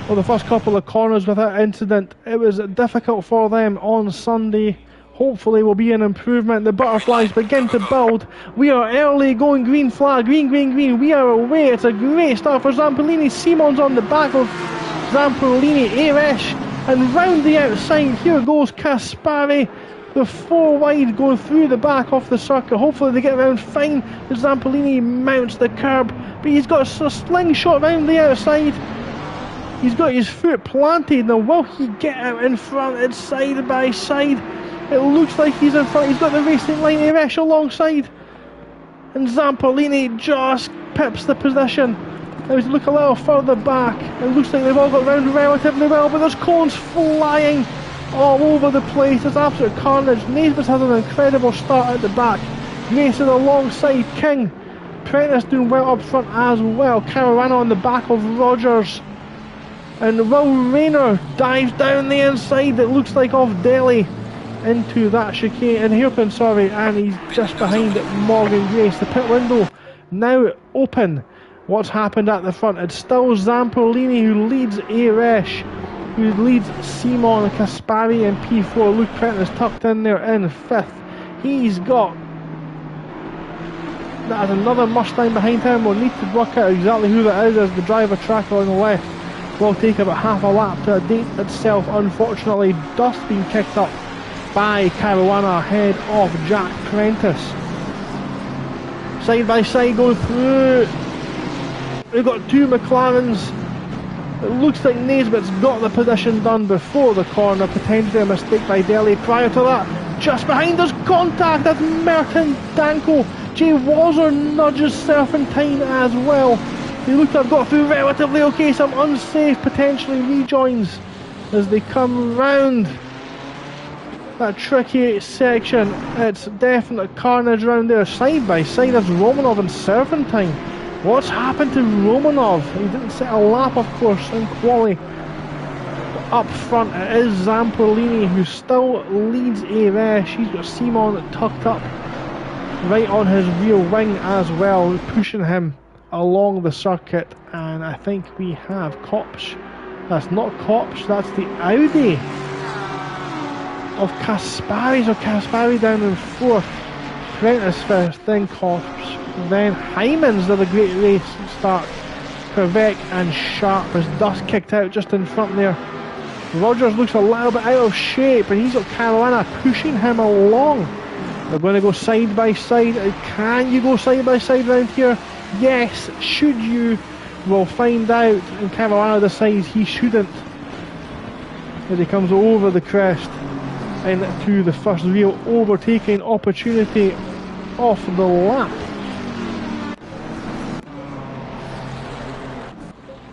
Speaker 1: or the first couple of corners without incident? It was difficult for them on Sunday. Hopefully will be an improvement. The butterflies begin to build. We are early, going green flag, green, green, green. We are away. It's a great start for Zamperlini. Simon's on the back of Zamperlini, Eresh, and round the outside, here goes Kaspari. The 4 wide going through the back of the circuit. Hopefully they get around fine. Zamperlini mounts the curb, but he's got a slingshot round the outside. He's got his foot planted. Now will he get out in front? It's side by side. It looks like he's in front. He's got the racing line Eresh alongside. And Zampolini just pips the position. Now he's look a little further back. It looks like they've all got round relatively well, but there's cones flying all over the place. It's absolute carnage. Naismith has an incredible start at the back. Racing alongside King. Prentice doing well up front as well. Caruana on the back of Rogers. And Will Rayner dives down the inside, it looks like off Delhi, into that chicane, and hairpin, sorry, and he's just behind Morgan Grace. The pit window now open. What's happened at the front? It's still Zampolini who leads Eresh, who leads Simon Kaspari in P4. Luke Prentice tucked in there in 5th. He's got... That is another Mustang behind him. We'll need to work out exactly who that is, as the driver tracker on the left will take about half a lap to date itself. Unfortunately, dust being kicked up by Caruana ahead of Jack Prentice. Side by side going through. We've got two McLarens. It looks like Naismith's got the position done before the corner. Potentially a mistake by Delhi. Prior to that, just behind us, contact. That's Merton Danko. Jay Wazzer nudges Serpentine as well. They look to have got through relatively okay. Some unsafe potentially rejoins as they come round that tricky section. It's definite carnage round there. Side by side, there's Romanov and Serpentine. What's happened to Romanov? He didn't set a lap, of course, in quali. Up front, it is Zampolini who still leads Eresh. He's got Simon tucked up right on his rear wing as well, pushing him along the circuit. And I think we have Kopsch. That's not Kopsch, that's the Audi of Kaspari. So Kaspari down in 4th, Prentice first, then Kopsch, then Hymans did a great race start. Kvek and Sharp has dust kicked out just in front there. Rogers looks a little bit out of shape, and he's got Caruana pushing him along. They're going to go side by side. Can you go side by side around here? Yes. Should you? We'll find out. And Caruana decides he shouldn't, as he comes over the crest into the first real overtaking opportunity off the lap.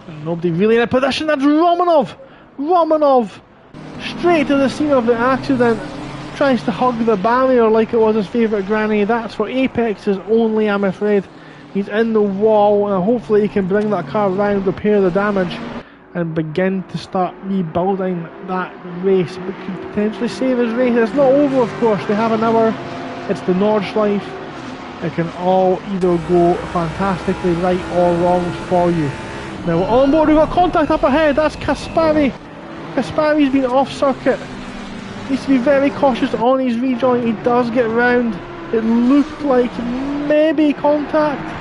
Speaker 1: And nobody really in a position. That's Romanov. Romanov straight to the scene of the accident. Tries to hug the barrier like it was his favourite granny. That's for Apex's only, I'm afraid. He's in the wall, and hopefully he can bring that car round, repair the damage, and begin to start rebuilding that race. But could potentially save his race. It's not over, of course. They have an hour. It's the Nordschleife. It can all either go fantastically right or wrong for you. Now we're on board. We've got contact up ahead. That's Kaspari. Kaspari's been off circuit. Needs to be very cautious on his rejoin. He does get round. It looked like maybe contact.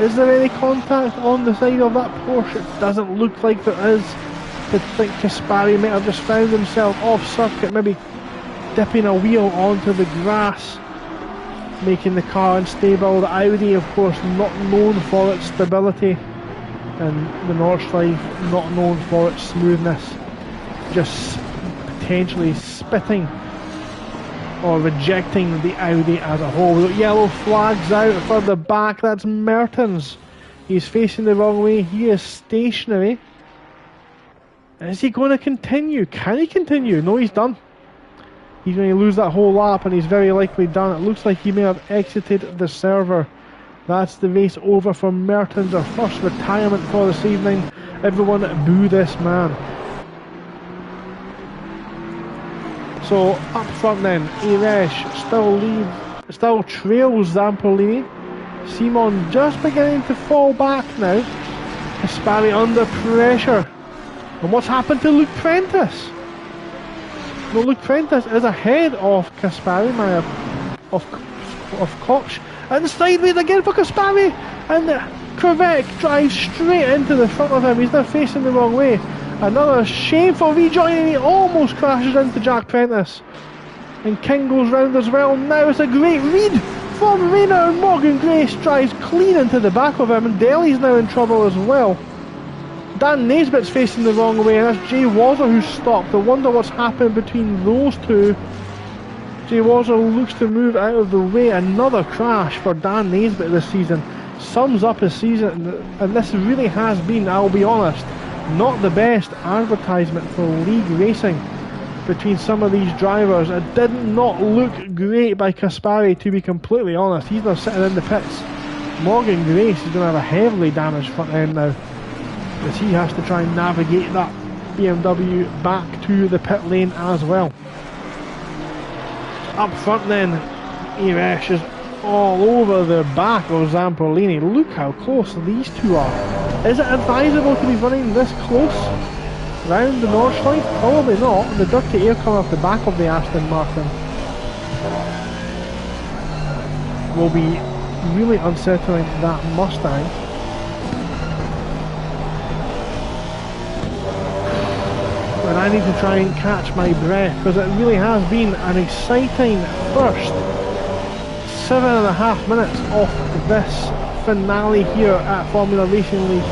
Speaker 1: Is there any contact on the side of that Porsche? It doesn't look like there is. I think Kaspari might have just found himself off circuit, maybe dipping a wheel onto the grass, making the car unstable. The Audi, of course, not known for its stability, and the Nordschleife not known for its smoothness. Just potentially spitting or rejecting the Audi as a whole. We've got yellow flags out further back. That's Mertens. He's facing the wrong way. He is stationary. Is he going to continue? Can he continue? No, he's done. He's going to lose that whole lap, and he's very likely done. It looks like he may have exited the server. That's the race over for Mertens. Our first retirement for this evening. Everyone boo this man. So up front then, Eresh still trails Zampolini. Simon just beginning to fall back now. Kaspari under pressure. And what's happened to Luke Prentice? Well, Luke Prentice is ahead of Kaspari, of Kopsch. And sideways again for Kaspari. And Kvek drives straight into the front of him. He's now facing the wrong way. Another shameful rejoin, and he almost crashes into Jack Prentice. And King goes round as well. Now it's a great read from Rayner, and Morgan Grace drives clean into the back of him, and Delhi's now in trouble as well. Dan Naisbitt's facing the wrong way, and that's Jay Wazzer who's stopped. I wonder what's happened between those two. Jay Wazzer looks to move out of the way. Another crash for Dan Naisbitt this season. Sums up his season, and this really has been, I'll be honest, not the best advertisement for league racing between some of these drivers. It did not look great by Kaspari, to be completely honest. He's now sitting in the pits. Morgan Grace is going to have a heavily damaged front end now, as he has to try and navigate that BMW back to the pit lane as well. Up front then, Irash is all over the back of Zampolini. Look how close these two are. Is it advisable to be running this close round the Nordschleife? Probably not. The dirty air coming off the back of the Aston Martin will be really unsettling to that Mustang. And I need to try and catch my breath, because it really has been an exciting first 7.5 minutes of this finale here at Formula Racing League.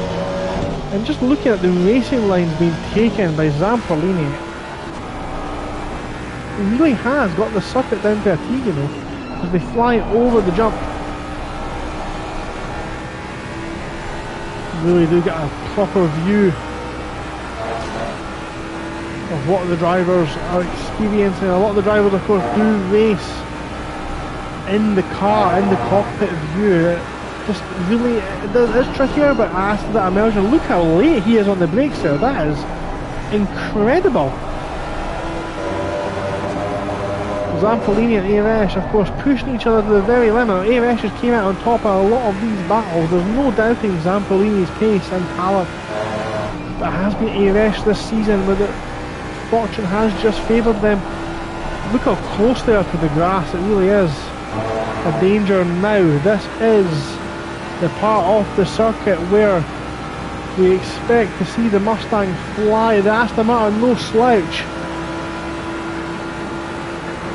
Speaker 1: And just looking at the racing lines being taken by Zampolini, he really has got the circuit down to a T, you know, as they fly over the jump. Really do get a proper view of what the drivers are experiencing. A lot of the drivers, of course, do race in the car, in the cockpit view. It just really, it's trickier, but after that immersion, look how late he is on the brakes there. That is incredible. Zampolini and Irash, of course, pushing each other to the very limit. Irash has came out on top of a lot of these battles. There's no doubting Zampolini's pace and talent, but it has been Irash this season with it. Fortune has just favoured them. Look how close they are to the grass. It really is a danger now. This is the part of the circuit where we expect to see the Mustang fly. The Aston Martin, no slouch.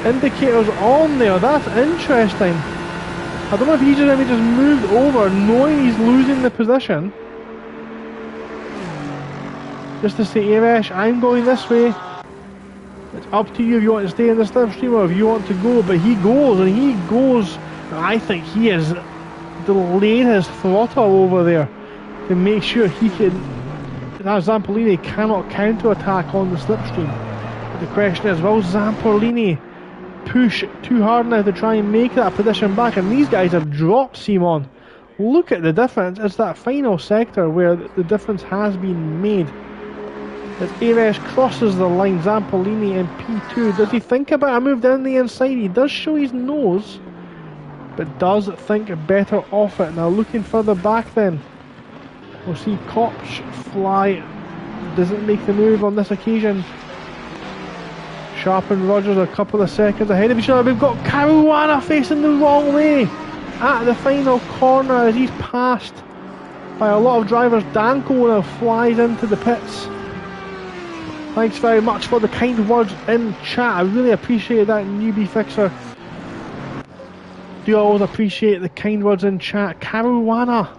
Speaker 1: Indicators on there. That's interesting. I don't know if he just moved over knowing he's losing the position, just to say, Irash, I'm going this way. It's up to you if you want to stay in the slipstream or if you want to go. But he goes, and he goes. I think he has delayed his throttle over there to make sure he can. Zampolini cannot counter-attack on the slipstream. But the question is, will Zampolini push too hard now to try and make that position back? And these guys have dropped Simon. Look at the difference. It's that final sector where the difference has been made. As Irash crosses the line, Zampolini in P2. Does he think about a move down the inside? He does show his nose, but does think better off it. Now looking further back then, we'll see Koch fly. Doesn't make the move on this occasion. Sharp and Rogers a couple of seconds ahead of each other. We've got Caruana facing the wrong way at the final corner as he's passed by a lot of drivers. Danko now flies into the pits. Thanks very much for the kind words in chat. I really appreciate that, newbie fixer. Do always appreciate the kind words in chat. Caruana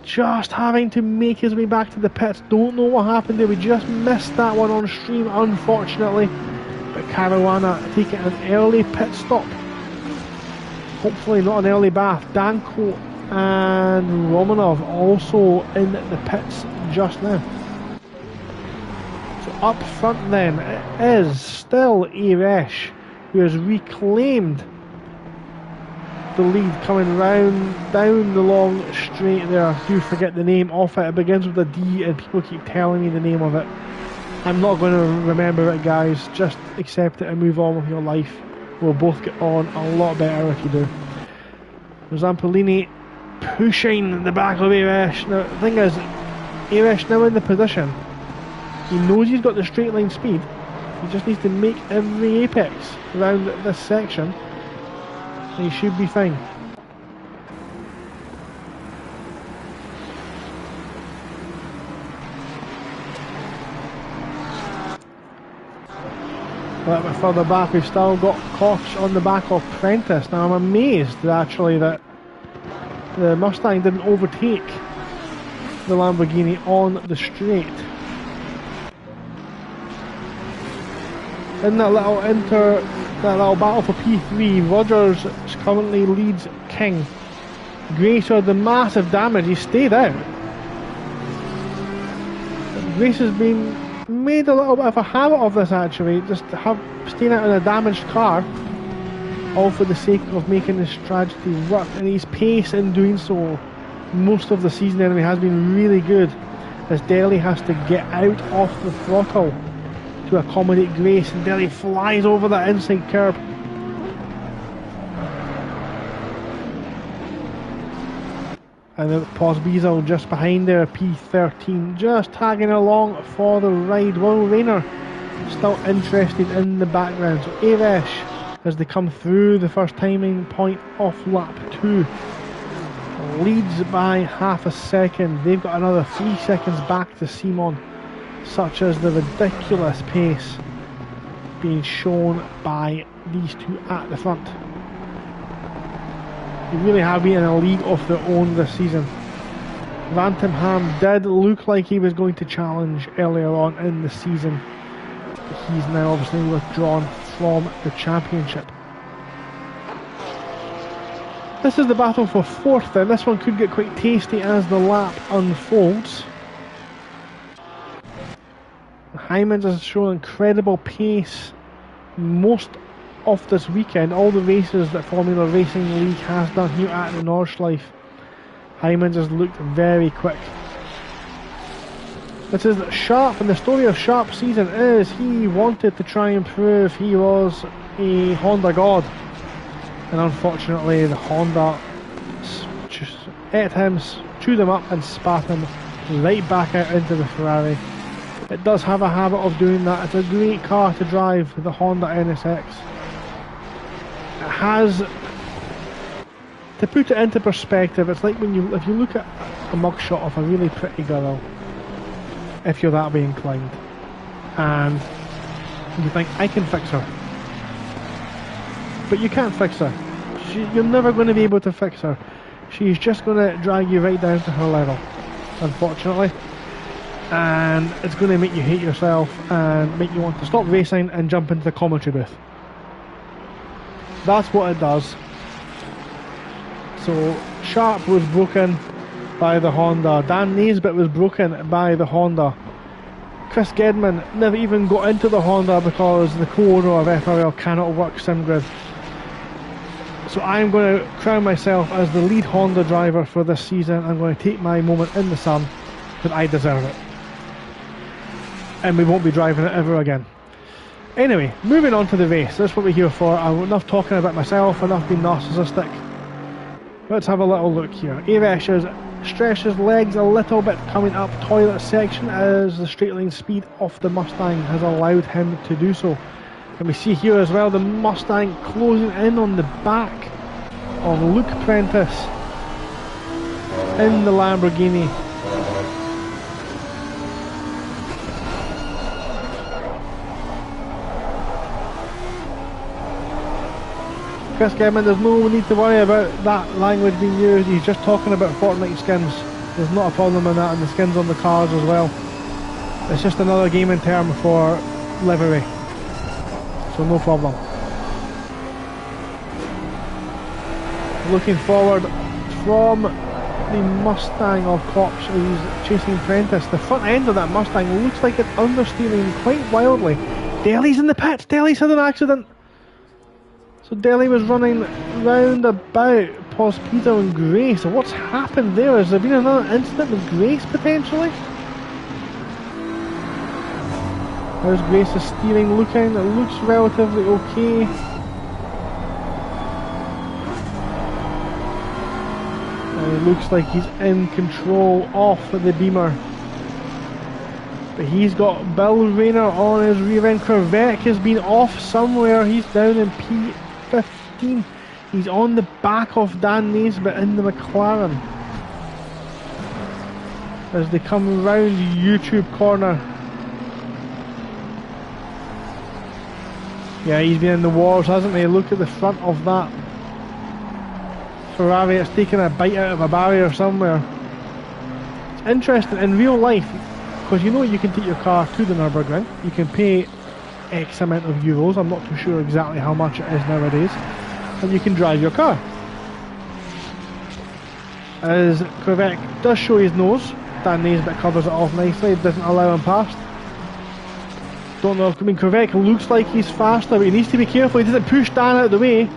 Speaker 1: just having to make his way back to the pits. Don't know what happened there. We just missed that one on stream, unfortunately. But Caruana taking an early pit stop. Hopefully not an early bath. Danko and Romanov also in the pits just now. So up front then, it is still Irash who has reclaimed the lead, coming round down the long straight there. I do forget the name of it. It begins with a D and people keep telling me the name of it. I'm not going to remember it, guys. Just accept it and move on with your life. We'll both get on a lot better if you do. Zampolini pushing the back of Irash. Now the thing is, Irash now in the position. He knows he's got the straight line speed. He just needs to make every apex around this section, and he should be fine. A little bit further back, we've still got Koch on the back of Prentice. Now I'm amazed actually that the Mustang didn't overtake the Lamborghini on the straight. In that little battle for P3, Rogers currently leads King. Grace with the massive damage, he stayed out. Grace has been made a little bit of a habit of this actually, just staying out in a damaged car, all for the sake of making this tragedy work, and his pace in doing so most of the season anyway has been really good, as Deli has to get out off the throttle to accommodate Grace, and Deli flies over that inside curb. And then Pos Beazle just behind there, P13, just tagging along for the ride. Will Rayner still interested in the background. So Avesh, as they come through the first timing point off lap 2, leads by half a second. They've got another 3 seconds back to Simon, such as the ridiculous pace being shown by these two at the front. They really have been in a league of their own this season. Vantimham did look like he was going to challenge earlier on in the season, but he's now obviously withdrawn from the championship. This is the battle for fourth then. This one could get quite tasty as the lap unfolds. Hyman has shown incredible pace most of this weekend. All the races that Formula Racing League has done here at the Nordschleife, Hyman has looked very quick. This is Sharp, and the story of Sharp's season is he wanted to try and prove he was a Honda god, and unfortunately the Honda ate him, chewed him up and spat him right back out into the Ferrari. It does have a habit of doing that. It's a great car to drive, the Honda NSX. It has, to put it into perspective, it's like if you look at a mugshot of a really pretty girl, if you're that way inclined, and you think, I can fix her, but you can't fix her. You're never going to be able to fix her. She's just going to drag you right down to her level, unfortunately, and it's going to make you hate yourself and make you want to stop racing and jump into the commentary booth. That's what it does. So Sharp was broken by the Honda. Dan Naisbitt was broken by the Honda. Chris Gedman never even got into the Honda because the co-owner of FRL cannot work SimGrid. So I'm going to crown myself as the lead Honda driver for this season. I'm going to take my moment in the sun, but I deserve it. And we won't be driving it ever again. Anyway, moving on to the race. That's what we're here for. I'm enough talking about myself, enough being narcissistic. Let's have a little look here. Avesh has stretched his legs a little bit coming up toilet section as the straight line speed of the Mustang has allowed him to do so. And we see here as well the Mustang closing in on the back of Luke Prentice in the Lamborghini. Chris Gedman, there's no need to worry about that language being used. He's just talking about Fortnite skins. There's not a problem in that, and the skins on the cars as well. It's just another gaming term for livery, so no problem. Looking forward from the Mustang of Cops who's chasing Prentice. The front end of that Mustang looks like it's understeering quite wildly. Deli's in the pits. Deli's had an accident. So Deli was running round about Pospito and Grace. What's happened there? Has there been another incident with Grace potentially? How's Grace's steering looking? It looks relatively okay. And it looks like he's in control of the Beamer. But he's got Bill Rayner on his rear end. Corvette has been off somewhere. He's down in P15. He's on the back of Dan Naisbitt in the McLaren as they come round YouTube corner. Yeah, he's been in the wars, hasn't he? Look at the front of that Ferrari. It's taken a bite out of a barrier somewhere. It's interesting in real life, because you know you can take your car to the Nurburgring. You can pay X amount of euros, I'm not too sure exactly how much it is nowadays, and you can drive your car. As Quebec does show his nose, Dan Naisbitt covers it off nicely, doesn't allow him past. Don't know, I mean, Quebec looks like he's faster, but he needs to be careful he doesn't push Dan out of the way.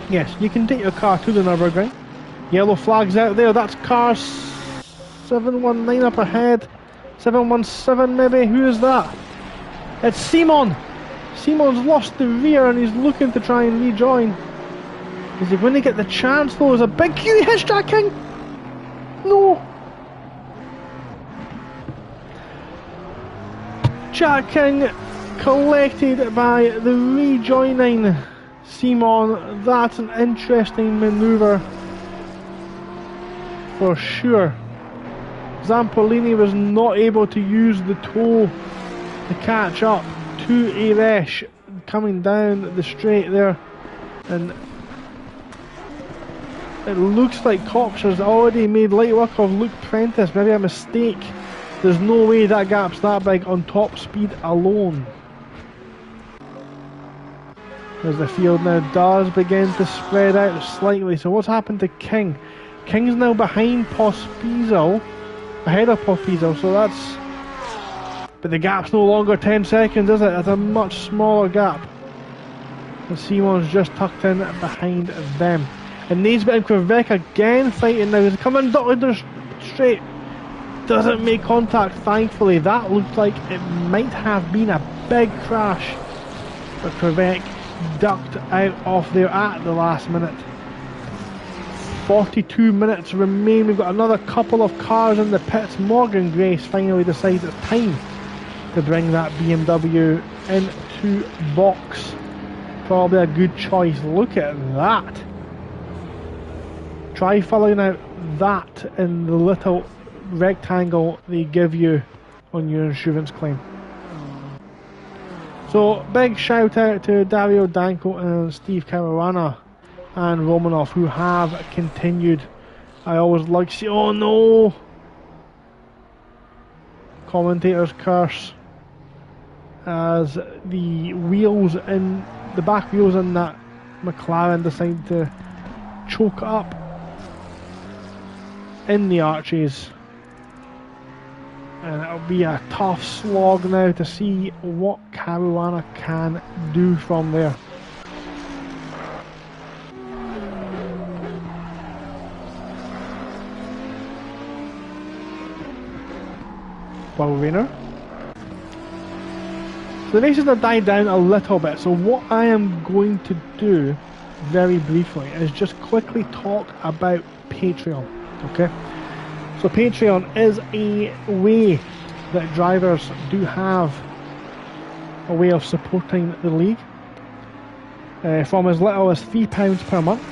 Speaker 1: Yes, you can take your car to the Nurburgring. Yellow flags out there, that's car 719 up ahead. 717 maybe, who is that? It's Simon! Simon's lost the rear and he's looking to try and rejoin. Is he going to get the chance though? There's a big queue, he hits Jack King! No! Jack King collected by the rejoining Simon. That's an interesting manoeuvre for sure. Zampolini was not able to use the toe to catch up to Eresh coming down the straight there, and it looks like Cox has already made light work of Luke Prentice. Maybe a mistake. There's no way that gap's that big on top speed alone. As the field now does begin to spread out slightly. So what's happened to King? King's now behind Pospizo, ahead of Pospizo, so that's... But the gap's no longer 10 seconds, is it? It's a much smaller gap. And Simon's just tucked in behind them. And Naisbitt and Quebec again fighting now. He's coming straight. Doesn't make contact, thankfully. That looked like it might have been a big crash. But Quebec ducked out of there at the last minute. 42 minutes remain. We've got another couple of cars in the pits. Morgan Grace finally decides it's time to bring that BMW into box. Probably a good choice. Look at that. Try filling out that in the little rectangle they give you on your insurance claim. So big shout out to Dario Danko and Steve Caruana and Romanov, who have continued. I always like to see, oh no, commentator's curse, as the wheels in the back wheels in that McLaren decide to choke up in the arches, and it'll be a tough slog now to see what Caruana can do from there. Well, Rainer. So the races have died down a little bit, so what I am going to do very briefly is just quickly talk about Patreon. Okay, so Patreon is a way that drivers do have a way of supporting the league. From as little as £3 per month,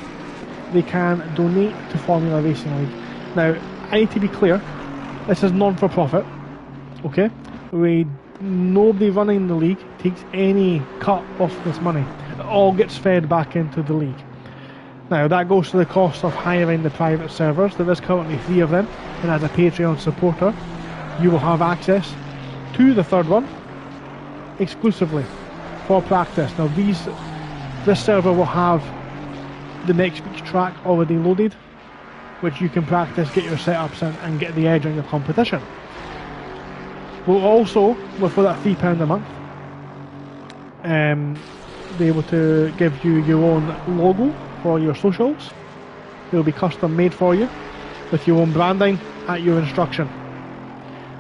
Speaker 1: they can donate to Formula Racing League. Now, I need to be clear, this is non-for-profit. Okay, nobody running the league takes any cut off this money. It all gets fed back into the league. Now that goes to the cost of hiring the private servers. There is currently 3 of them, and as a Patreon supporter you will have access to the third one exclusively for practice. Now this server will have the next week's track already loaded, which you can practice, get your setups in and get the edge on your competition. We'll also, for that £3 a month, be able to give you your own logo for your socials. It'll be custom made for you with your own branding at your instruction,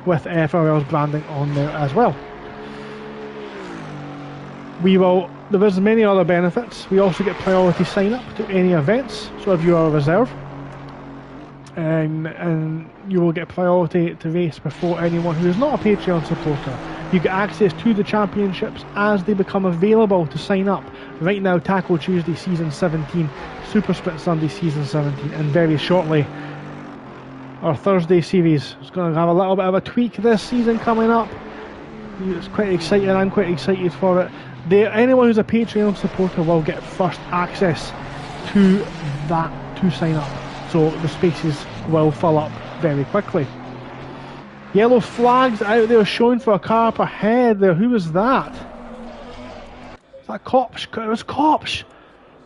Speaker 1: with FRL's branding on there as well. There is many other benefits. We also get priority sign up to any events, so if you are a reserve, and you will get priority to race before anyone who is not a Patreon supporter. You get access to the championships as they become available to sign up. Right now, Tackle Tuesday Season 17, Super Sprint Sunday Season 17, and very shortly our Thursday series is going to have a little bit of a tweak this season coming up. It's quite exciting, I'm quite excited for it. Anyone who's a Patreon supporter will get first access to that to sign up. so the spaces will fill up very quickly. Yellow flags out there showing for a car up ahead there. Who was that? Is that Cops? It was Cops!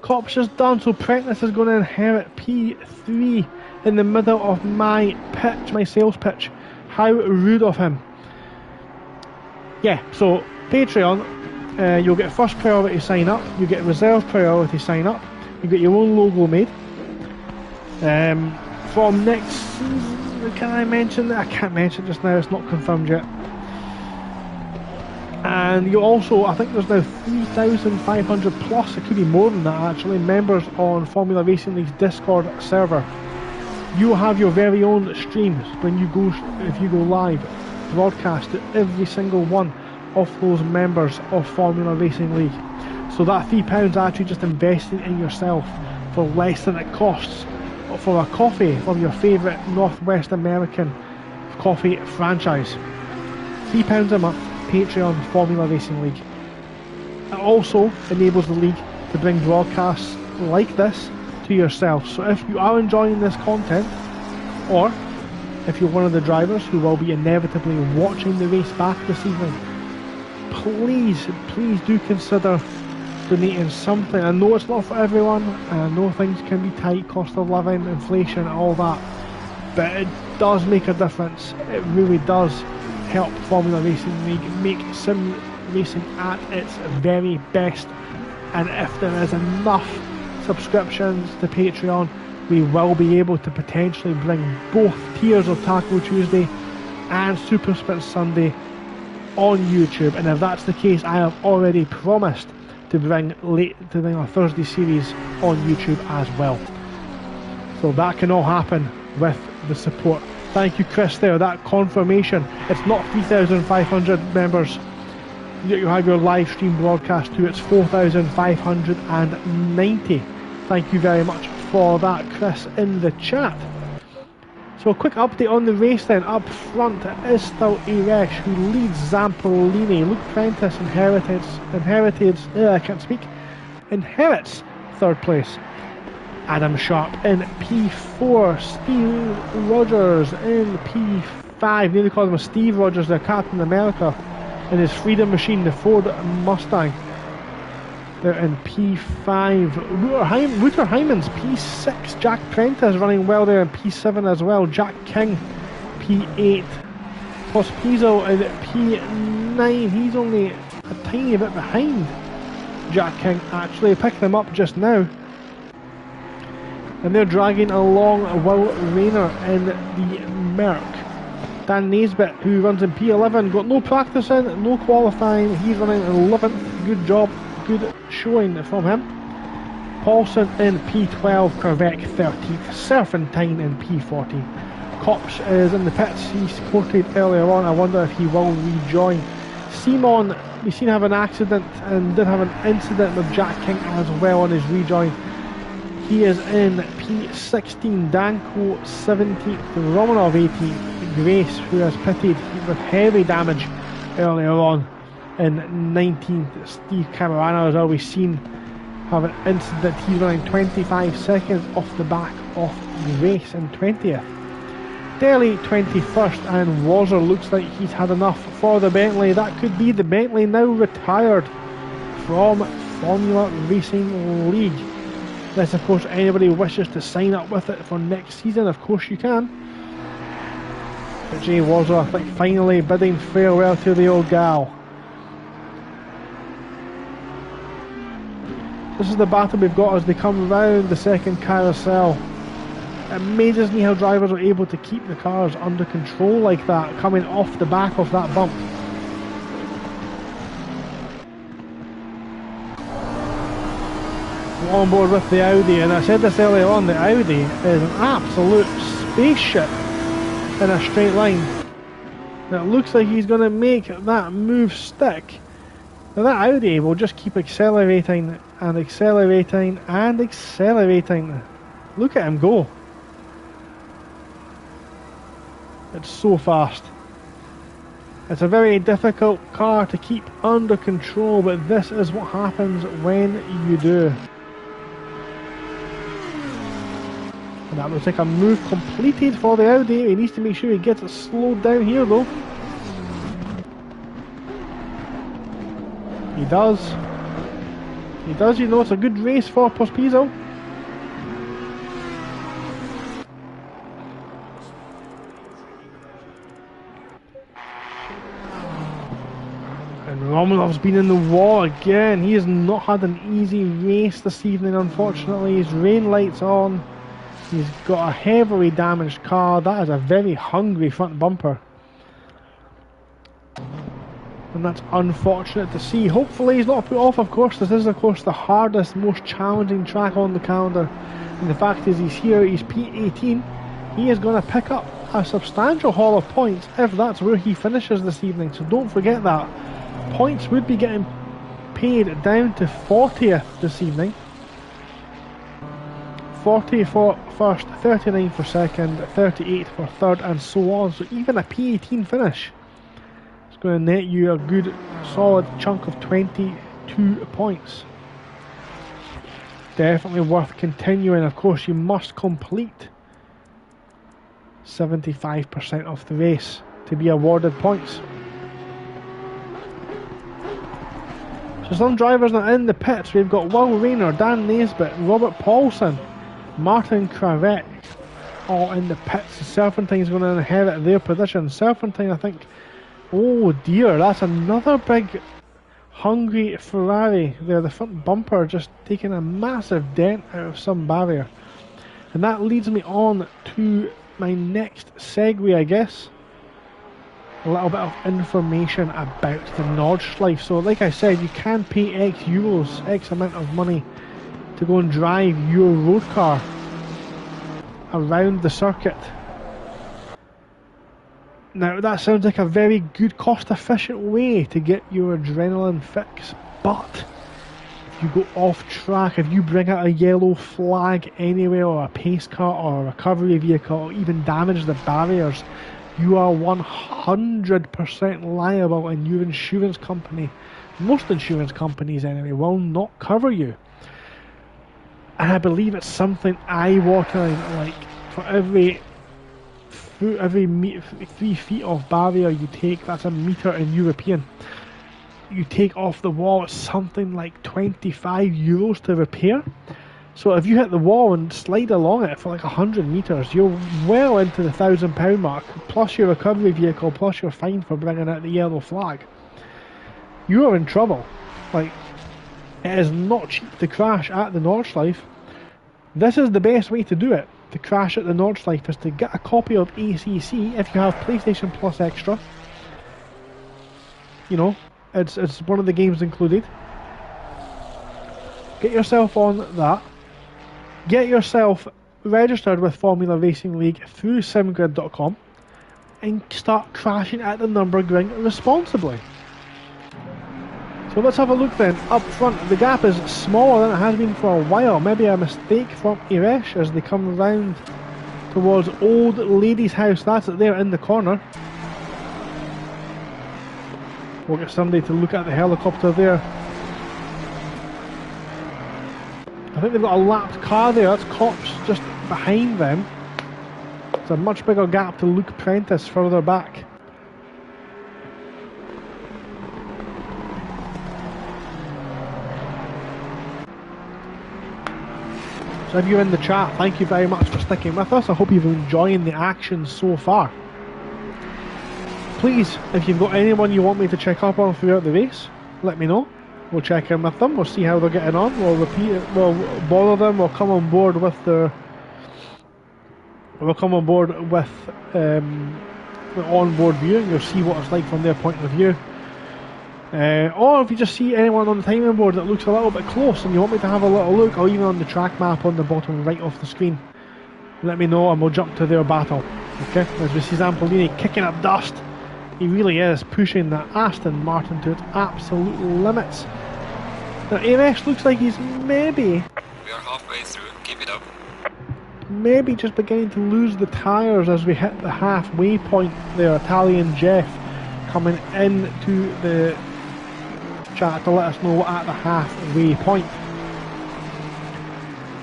Speaker 1: Cops is done, so Prentice is going to inherit P3 in the middle of my pitch, my sales pitch. How rude of him. Yeah, so Patreon, you'll get first priority sign up, you get reserve priority sign up, you get your own logo made. From next season, can I mention that? I can't mention it just now, it's not confirmed yet. And you also, I think there's now 3,500 plus, it could be more than that actually, members on Formula Racing League's Discord server. You will have your very own streams when you go, if you go live, broadcast to every single one of those members of Formula Racing League. So that £3 actually just invested in yourself for less than it costs for a coffee from your favourite Northwest American coffee franchise. £3 a month. Patreon Formula Racing League. It also enables the league to bring broadcasts like this to yourself. So if you are enjoying this content, or if you're one of the drivers who will be inevitably watching the race back this evening, please do consider donating something. I know it's not for everyone, and I know things can be tight, cost of living, inflation, all that, but it does make a difference. It really does help Formula Racing League make sim racing at its very best. And if there is enough subscriptions to Patreon, we will be able to potentially bring both tiers of Taco Tuesday and Super Sprint Sunday on YouTube. And if that's the case, I have already promised to bring our Thursday series on YouTube as well. So that can all happen with the support. Thank you, Chris, there. That confirmation. It's not 3,500 members you have your live stream broadcast to. It's 4,590. Thank you very much for that, Chris, in the chat. So a quick update on the race then. Up front, it is still Eresh who leads Zampolini. Luke Prentice inherits third place. Adam Sharp in P4, Steve Rogers in P5, nearly called him a Steve Rogers, their Captain America, in his Freedom Machine, the Ford Mustang. They're in P5, Wouter Hyman's P6, Jack Prentice running well there in P7 as well, Jack King P8, Pospizo in P9, he's only a tiny bit behind Jack King actually, picked them up just now. And they're dragging along Will Rayner in the Merc. Dan Naisbitt, who runs in P11, got no practice in, no qualifying, he's running 11th, good job, good showing from him. Paulson in P12, Corvette 13th, Serpentine in P14. Cops is in the pits, he spotted earlier on, I wonder if he will rejoin. Simon, we seen have an accident and did have an incident with Jack King as well on his rejoin. He is in P16, Danko 17th, Romanov 18th, Grace, who has pitted with heavy damage earlier on, in 19th. Steve Camarano has always seen have an incident. He's running 25 seconds off the back of Grace in 20th. Daly 21st, and Wazzer looks like he's had enough for the Bentley. That could be the Bentley now retired from Formula Racing League. Unless of course anybody wishes to sign up with it for next season, of course you can. But Jay Wazzer, I think, finally bidding farewell to the old gal. This is the battle we've got as they come round the second carousel. It amazes me how drivers are able to keep the cars under control like that, coming off the back of that bump. On board with the Audi, and I said this earlier on, the Audi is an absolute spaceship in a straight line. And it looks like he's going to make that move stick. Now that Audi will just keep accelerating and accelerating and accelerating. Look at him go. It's so fast. It's a very difficult car to keep under control, but this is what happens when you do. And that looks like a move completed for the Audi. He needs to make sure he gets it slowed down here though. He does. He does, you know, it's a good race for Pospisil. And Romanov's been in the wall again. He has not had an easy race this evening, unfortunately. His rain lights on. He's got a heavily damaged car. That is a very hungry front bumper. And that's unfortunate to see. Hopefully he's not put off, of course. This is, of course, the hardest, most challenging track on the calendar. And the fact is, he's here, he's P18. He is going to pick up a substantial haul of points if that's where he finishes this evening. So don't forget that. Points would be getting paid down to 40th this evening. 40 for first, 39 for second, 38 for third, and so on. So even a P18 finish is going to net you a good solid chunk of 22 points. Definitely worth continuing. Of course, you must complete 75% of the race to be awarded points. So some drivers are in the pits. We've got Will Rayner, Dan Naisbitt, Robert Paulson, Martin Cravette, all in the pits. Serpentine's going to inherit their position. Serpentine, I think, oh dear, that's another big hungry Ferrari there. The front bumper just taking a massive dent out of some barrier. And that leads me on to my next segue, I guess. A little bit of information about the Nordschleife. So like I said, you can pay X euros, X amount of money, to go and drive your road car around the circuit. Now that sounds like a very good, cost efficient way to get your adrenaline fix, but if you go off track, if you bring out a yellow flag anywhere, or a pace car or a recovery vehicle, or even damage the barriers, you are 100% liable, and your insurance company, most insurance companies anyway, will not cover you. And I believe it's something eye-watering, like for every 3 feet of barrier you take, that's a metre in European, you take off the wall, it's something like 25 euros to repair. So if you hit the wall and slide along it for like 100 metres, you're well into the £1,000 mark, plus your recovery vehicle, plus your fine for bringing out the yellow flag. You are in trouble. Like, it is not cheap to crash at the Nordschleife. This is the best way to do it. To crash at the Nordschleife is to get a copy of ACC if you have PlayStation Plus Extra. You know, it's one of the games included. Get yourself on that. Get yourself registered with Formula Racing League through simgrid.com and start crashing at the Nurburgring responsibly. So let's have a look then. Up front, the gap is smaller than it has been for a while. Maybe a mistake from Irish as they come round towards Old Lady's House. That's it there in the corner. We'll get somebody to look at the helicopter there. I think they've got a lapped car there. That's cops just behind them. It's a much bigger gap to Luke Prentice further back. So if you're in the chat, thank you very much for sticking with us. I hope you've been enjoying the action so far. Please, if you've got anyone you want me to check up on throughout the race, let me know. We'll check in with them, we'll see how they're getting on, we'll repeat it, we'll bother them, we'll come on board with the onboard viewing. You'll see what it's like from their point of view. Or if you just see anyone on the timing board that looks a little bit close and you want me to have a little look, or even on the track map on the bottom right of the screen, let me know and we'll jump to their battle. Okay, as we see Zampolini kicking up dust. He really is pushing the Aston Martin to its absolute limits. Now AMS looks like he's maybe...
Speaker 2: We are halfway through, keep it up.
Speaker 1: Maybe just beginning to lose the tyres as we hit the halfway point there. Italian Jeff coming into the chat to let us know at the halfway point.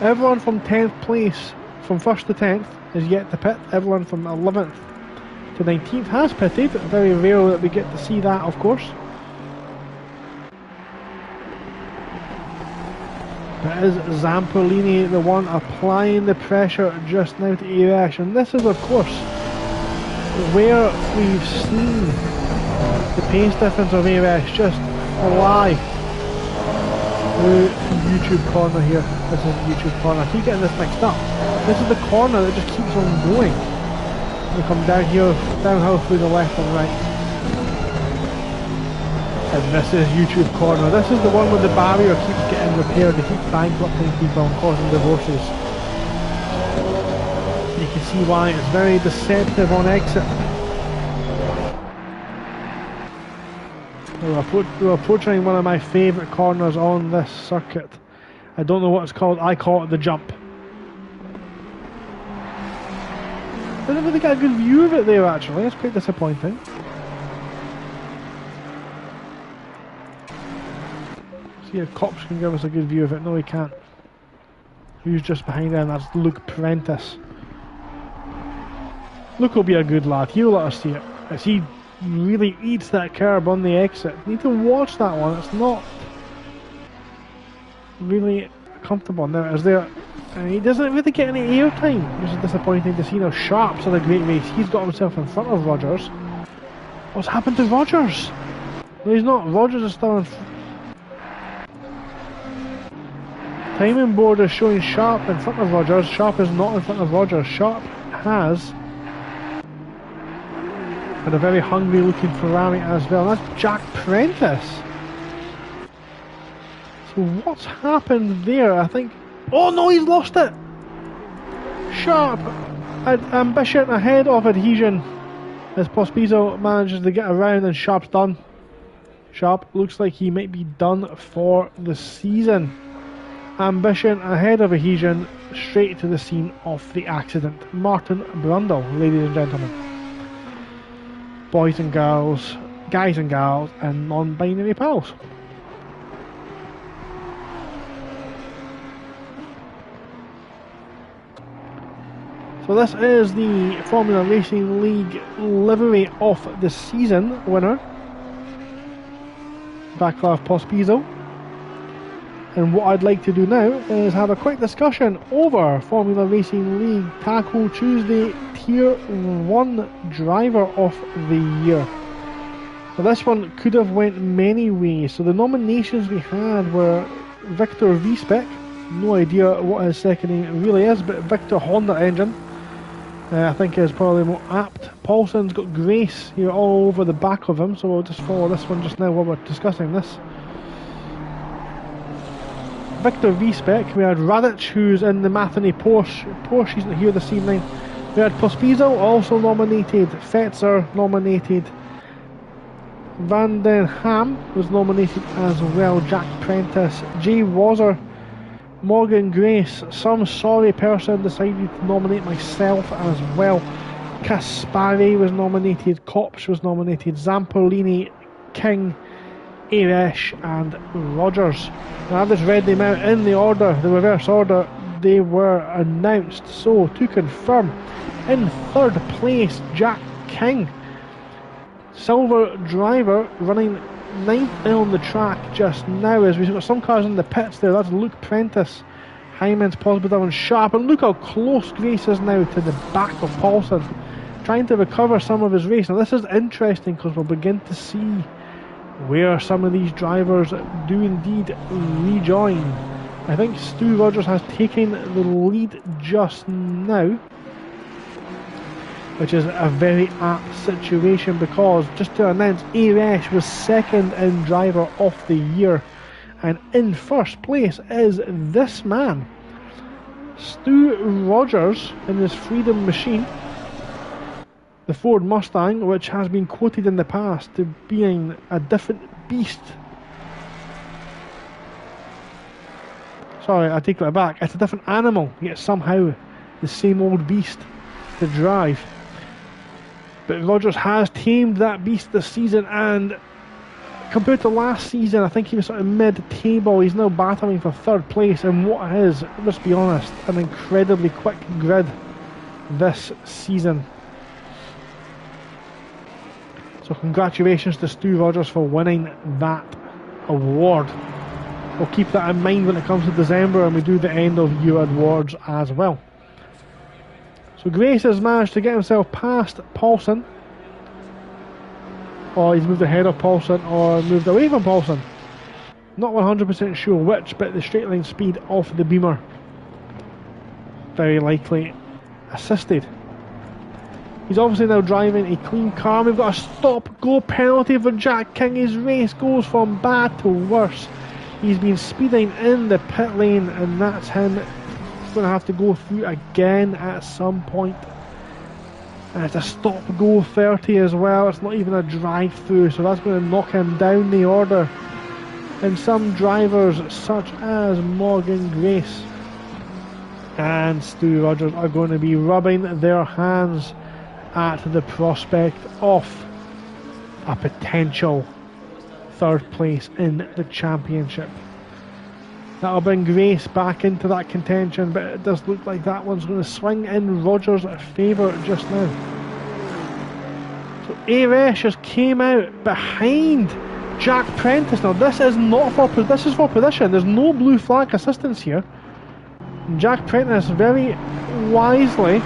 Speaker 1: Everyone from 10th place from 1st to 10th is yet to pit. Everyone from 11th to 19th has pitted. Very rare that we get to see that, of course. It is Zampolini, the one applying the pressure just now to Irash, and this is, of course, where we've seen the pace difference of Irash just fly through YouTube corner here. This is YouTube corner. I keep getting this mixed up. This is the corner that just keeps on going. We come down here, downhill through the left and right. And this is YouTube corner. This is the one where the barrier keeps getting repaired. They keep bankrupting people and causing divorces. You can see why it's very deceptive on exit. We're approaching one of my favourite corners on this circuit. I don't know what it's called. I call it the jump. I didn't really get a good view of it there actually. It's quite disappointing. See if cops can give us a good view of it. No, he can't. Who's just behind him? That's Luke Prentice. Luke will be a good lad. He'll let us see it. As he really eats that curb on the exit. You need to watch that one. It's not really comfortable. Now, is there... he doesn't really get any airtime, which is disappointing to see. Now, Sharp's had a great race. He's got himself in front of Rogers. What's happened to Rogers? No, he's not. Rogers is still in timing board is showing Sharp in front of Rogers. Sharp is not in front of Rogers. Sharp has had a very hungry looking Ferrari as well. That's Jack Prentice. So what's happened there? I think... oh no, he's lost it! Sharp had ambition ahead of adhesion as Pospizo manages to get around and Sharp's done. Sharp looks like he might be done for the season. Ambition ahead of adhesion, straight to the scene of the accident. Martin Brundle, ladies and gentlemen. Boys and girls, guys and gals, and non-binary pals. So this is the Formula Racing League livery of the season winner, Vaclav Pospizo. And what I'd like to do now is have a quick discussion over Formula Racing League Taco Tuesday Tier 1 Driver of the Year. Now this one could have went many ways. So the nominations we had were Victor V-Spec, no idea what his second name really is, but Victor Honda Engine, I think is probably more apt. Paulson's got Grace here all over the back of him, so we'll just follow this one just now while we're discussing this. Victor V-Spec, we had Radic, who's in the Matheny Porsche, isn't here this evening. We had Pospizo also nominated, Fetzer nominated, Van den Ham was nominated as well, Jack Prentice, Jay Wazzer, Morgan Grace. Some sorry person decided to nominate myself as well. Caspari was nominated, Kops was nominated, Zampolini, King, Aresh and Rogers. Now I've just read them out in the order, the reverse order they were announced. So to confirm, in third place Jack King, silver driver, running 9th on the track just now as we've got some cars in the pits there. That's Luke Prentice, Hyman's Pospisil and Sharp, and look how close Grace is now to the back of Paulson, trying to recover some of his race. Now this is interesting because we'll begin to see where some of these drivers do indeed rejoin. I think Stu Rogers has taken the lead just now, which is a very apt situation because, just to announce, Aresh was second in driver of the year, and in first place is this man, Stu Rogers, in his Freedom Machine, the Ford Mustang, which has been quoted in the past to being a different beast. Sorry, I take that back. It's a different animal, yet somehow the same old beast to drive. But Rogers has tamed that beast this season and compared to last season, I think he was sort of mid-table. He's now battling for 3rd place in what is, let's be honest, an incredibly quick grid this season. So congratulations to Stu Rogers for winning that award. We'll keep that in mind when it comes to December and we do the end of year awards as well. So Grace has managed to get himself past Paulson. Or he's moved ahead of Paulson or moved away from Paulson. Not 100% sure which, but the straight line speed of the Beamer very likely assisted. He's obviously now driving a clean car. We've got a stop-go penalty for Jack King. His race goes from bad to worse. He's been speeding in the pit lane and that's him. He's going to have to go through again at some point. And it's a stop-go 30 as well. It's not even a drive-through, so that's going to knock him down the order. And some drivers, such as Morgan Grace and Stu Rogers, are going to be rubbing their hands at the prospect of a potential 3rd place in the championship. That'll bring Grace back into that contention, but it does look like that one's going to swing in Rogers' favour just now. So Aresh just came out behind Jack Prentice. Now this is not for this is for position. There's no blue flag assistance here. Jack Prentice very wisely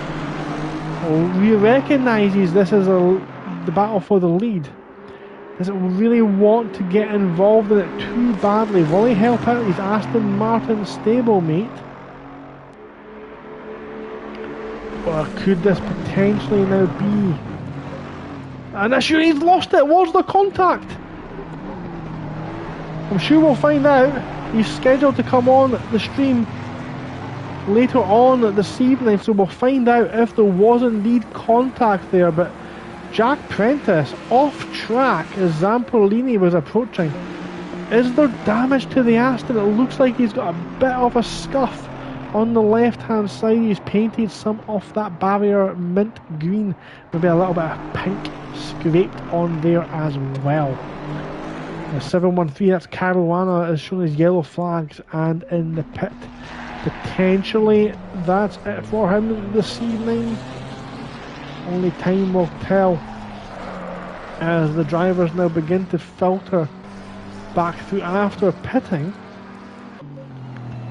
Speaker 1: recognises this is the battle for the lead. Doesn't really want to get involved in it too badly. Will he help out his Aston Martin stablemate? Or could this potentially now be an issue? He's lost it. Was the contact? I'm sure we'll find out. He's scheduled to come on the stream later on this evening, so we'll find out if there was indeed contact there. But Jack Prentice off track as Zampolini was approaching. Is there damage to the Aston? It looks like he's got a bit of a scuff on the left hand side. He's painted some off that barrier mint green, maybe a little bit of pink scraped on there as well. The 713, that's Caruana, is showing his yellow flags and in the pit. Potentially that's it for him this evening. Only time will tell as the drivers now begin to filter back through after pitting.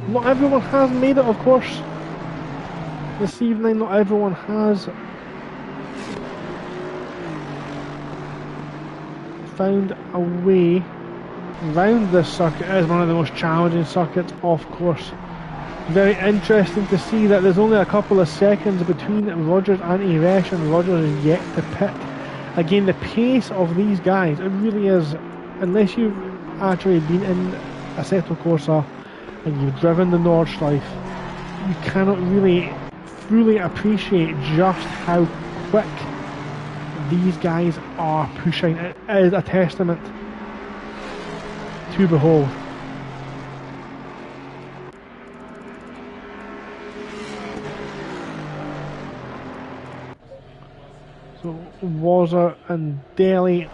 Speaker 1: Not everyone has made it, of course, this evening. Not everyone has found a way around this circuit. It is one of the most challenging circuits, of course. Very interesting to see that there's only a couple of seconds between Rogers and Aresh, and Rogers is yet to pit. Again, the pace of these guys, it really is, unless you've actually been in Assetto Corsa and you've driven the Nordschleife, you cannot really fully appreciate just how quick these guys are pushing. It is a testament to behold. So Wazza and Daly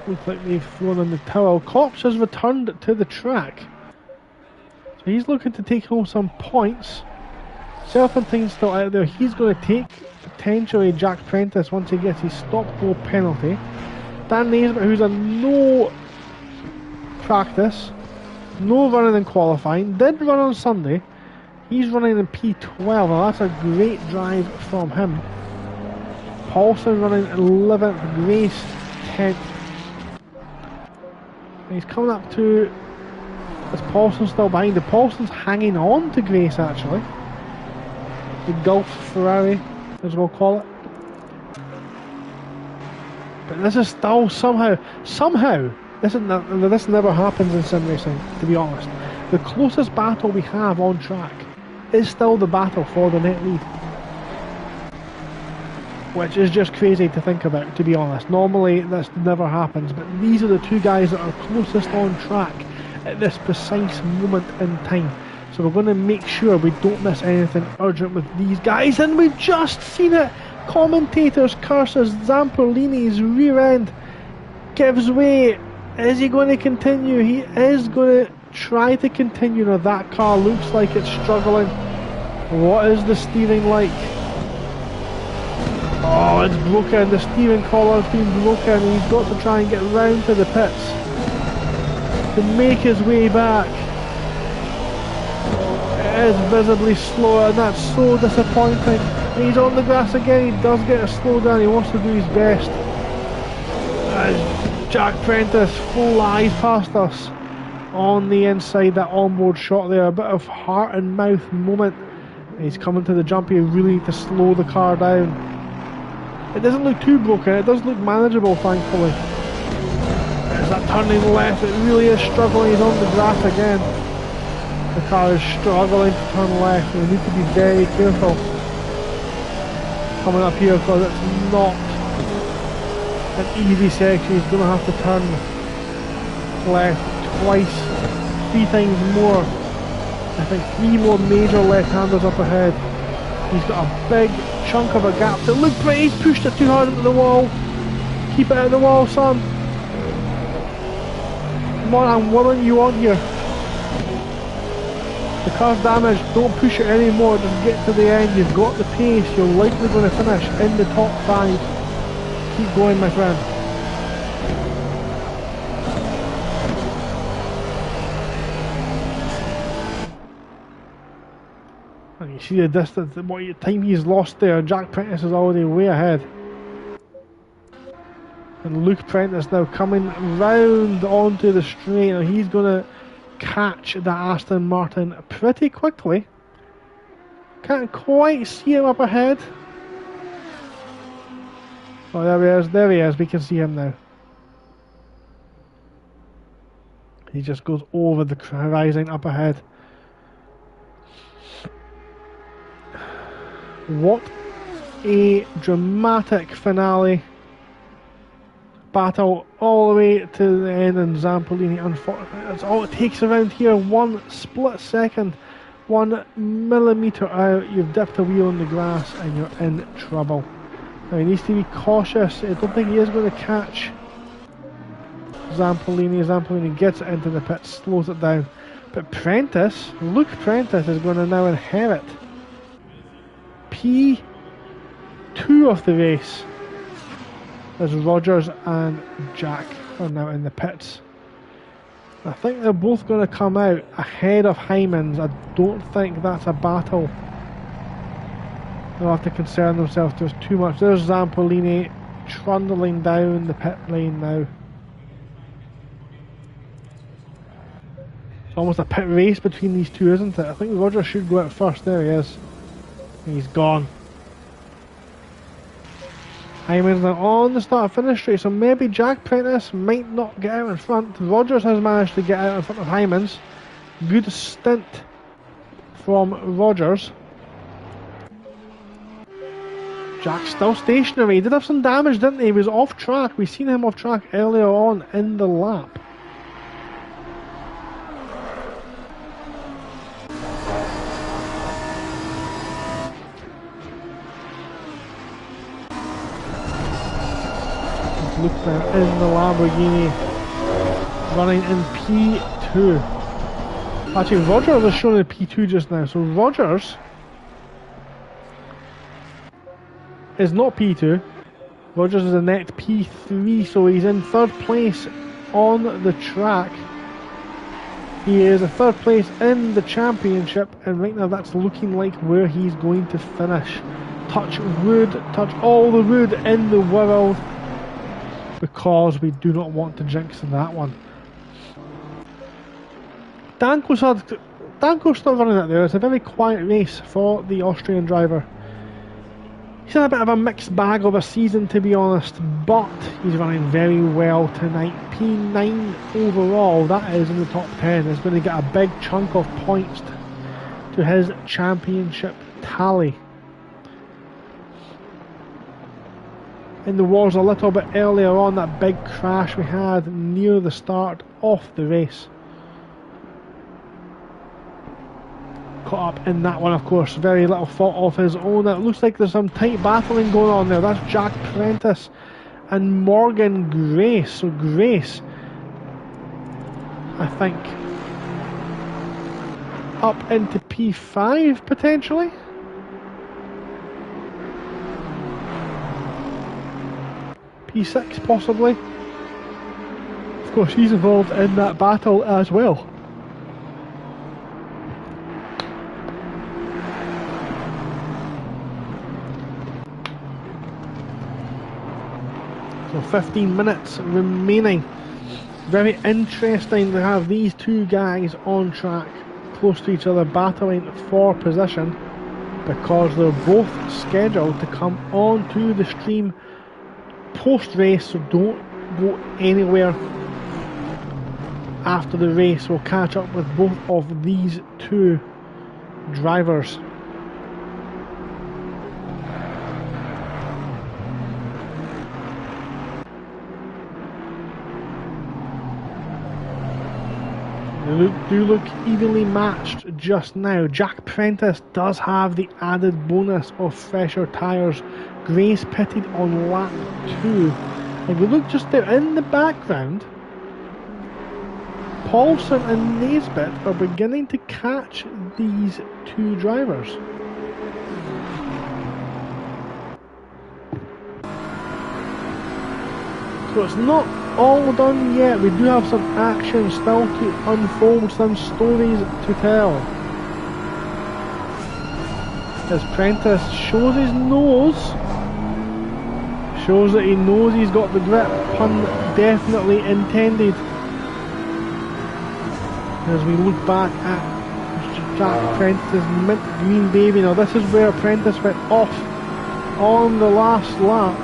Speaker 1: look like they've thrown in the towel. Cops has returned to the track, so he's looking to take home some points. Serpentine's still out there. He's going to take potentially Jack Prentice once he gets his stop-go penalty. Dan Naismith, who's a no practice, no running in qualifying, did run on Sunday. He's running in P12. Now that's a great drive from him. Paulson running 11th, Grace 10th. He's coming up to, is Paulson still behind? The Paulson's hanging on to Grace actually. The Gulf Ferrari, as we'll call it. But this is still somehow, this never happens in sim racing, to be honest. The closest battle we have on track is still the battle for the net lead. Which is just crazy to think about, to be honest. Normally this never happens, but these are the two guys that are closest on track at this precise moment in time. So we're going to make sure we don't miss anything urgent with these guys. And we've just seen it. Commentators curses. Zampolini's rear end gives way Is he going to continue? He is going to try to continue. Now that car looks like it's struggling. What is the steering like? Oh, it's broken. The steering collar's been broken. He's got to try and get round to the pits to make his way back. It is visibly slower, and that's so disappointing. He's on the grass again. He does get to slow down. He wants to do his best. As Jack Prentice flies past us on the inside, that onboard shot there, a bit of heart and mouth moment. He's coming to the jump here, really to slow the car down. It doesn't look too broken, it does look manageable, thankfully. There's that turning left, it really is struggling. He's on the grass again. The car is struggling to turn left, and we need to be very careful coming up here, because it's not an easy section. He's going to have to turn left twice, 3 times more. I think 3 more major left-handers up ahead. He's got a big chunk of a gap. It looked pretty. He's pushed it too hard into the wall. Keep it out of the wall, son. Come on, I'm willing you on here. The car's damaged. Don't push it anymore. Just get to the end. You've got the pace. You're likely going to finish in the top 5. Keep going, my friend. And you see the distance, what time he's lost there. Jack Prentice is already way ahead. And Luke Prentice now coming round onto the straight. Now he's going to catch the Aston Martin pretty quickly. Can't quite see him up ahead. Oh, there he is, we can see him now. He just goes over the horizon up ahead. What a dramatic finale. Battle all the way to the end, and Zampolini, unfortunately, that's all it takes around here. 1 split second, 1 millimetre out, you've dipped a wheel in the grass and you're in trouble. Now he needs to be cautious. I don't think he is going to catch Zampolini. Zampolini gets it into the pit, slows it down. But Prentice, Luke Prentice, is going to now inherit P2 of the race, as Rogers and Jack are now in the pits. I think they're both going to come out ahead of Hyman's. I don't think that's a battle they'll have to concern themselves with too much. There's Zampolini trundling down the pit lane now. It's almost a pit race between these two, isn't it? I think Rogers should go out first. There he is. He's gone. Hyman's now on the start-finish straight, so maybe Jack Prentice might not get out in front. Rogers has managed to get out in front of Hyman's. Good stint from Rogers. Jack's still stationary. He did have some damage, didn't he? He was off track. We've seen him off track earlier on in the lap. Luke in the Lamborghini, running in P2. Actually, Rogers is shown in P2 just now, so Rogers is not P2. Rogers is a net P3, so he's in 3rd place on the track. He is a 3rd place in the championship, and right now that's looking like where he's going to finish. Touch wood, touch all the wood in the world, because we do not want to jinx that one. Danko's still running it there. It's a very quiet race for the Austrian driver. He's had a bit of a mixed bag of a season, to be honest, but he's running very well tonight. P9 overall, that is in the top 10. He's going to get a big chunk of points to his championship tally. In the wars a little bit earlier on, that big crash we had near the start of the race. Caught up in that one, of course. Very little fault of his own. It looks like there's some tight battling going on there. That's Jack Prentice and Morgan Grace. So Grace I think, up into P5 potentially. P6 possibly. Of course, he's involved in that battle as well. So 15 minutes remaining. Very interesting to have these two guys on track close to each other battling for position, because they're both scheduled to come on to the stream post race, so don't go anywhere after the race. We'll catch up with both of these two drivers. They do look evenly matched just now. Jack Prentice does have the added bonus of fresher tyres. Grace pitted on lap 2. If we look just there in the background, Paulson and Naisbitt are beginning to catch these two drivers. So it's not all done yet. We do have some action still to unfold, some stories to tell. As Prentice shows his nose, shows that he knows he's got the grip, pun definitely intended. As we look back at Jack Prentice's mint green baby. Now this is where Prentice went off on the last lap.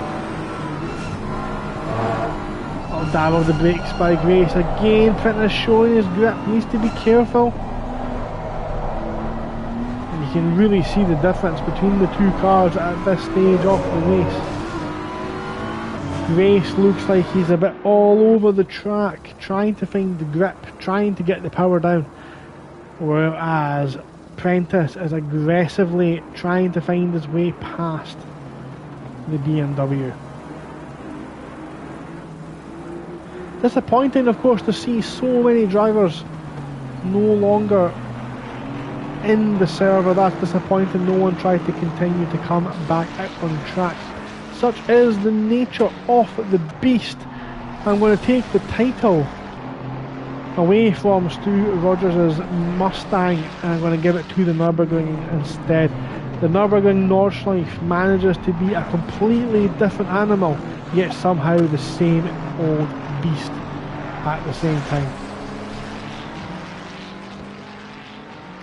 Speaker 1: Dab of the brakes by Grace. Again, Prentice showing his grip, needs to be careful. And you can really see the difference between the two cars at this stage of the race. Grace looks like he's a bit all over the track, trying to find the grip, trying to get the power down. Whereas Prentice is aggressively trying to find his way past the BMW. Disappointing, of course, to see so many drivers no longer in the server. That's disappointing. No one tried to continue to come back out on track. Such is the nature of the beast. I'm going to take the title away from Stu Rogers' Mustang and I'm going to give it to the Nurburgring instead. The Nurburgring Nordschleife manages to be a completely different animal, yet somehow the same old beast at the same time.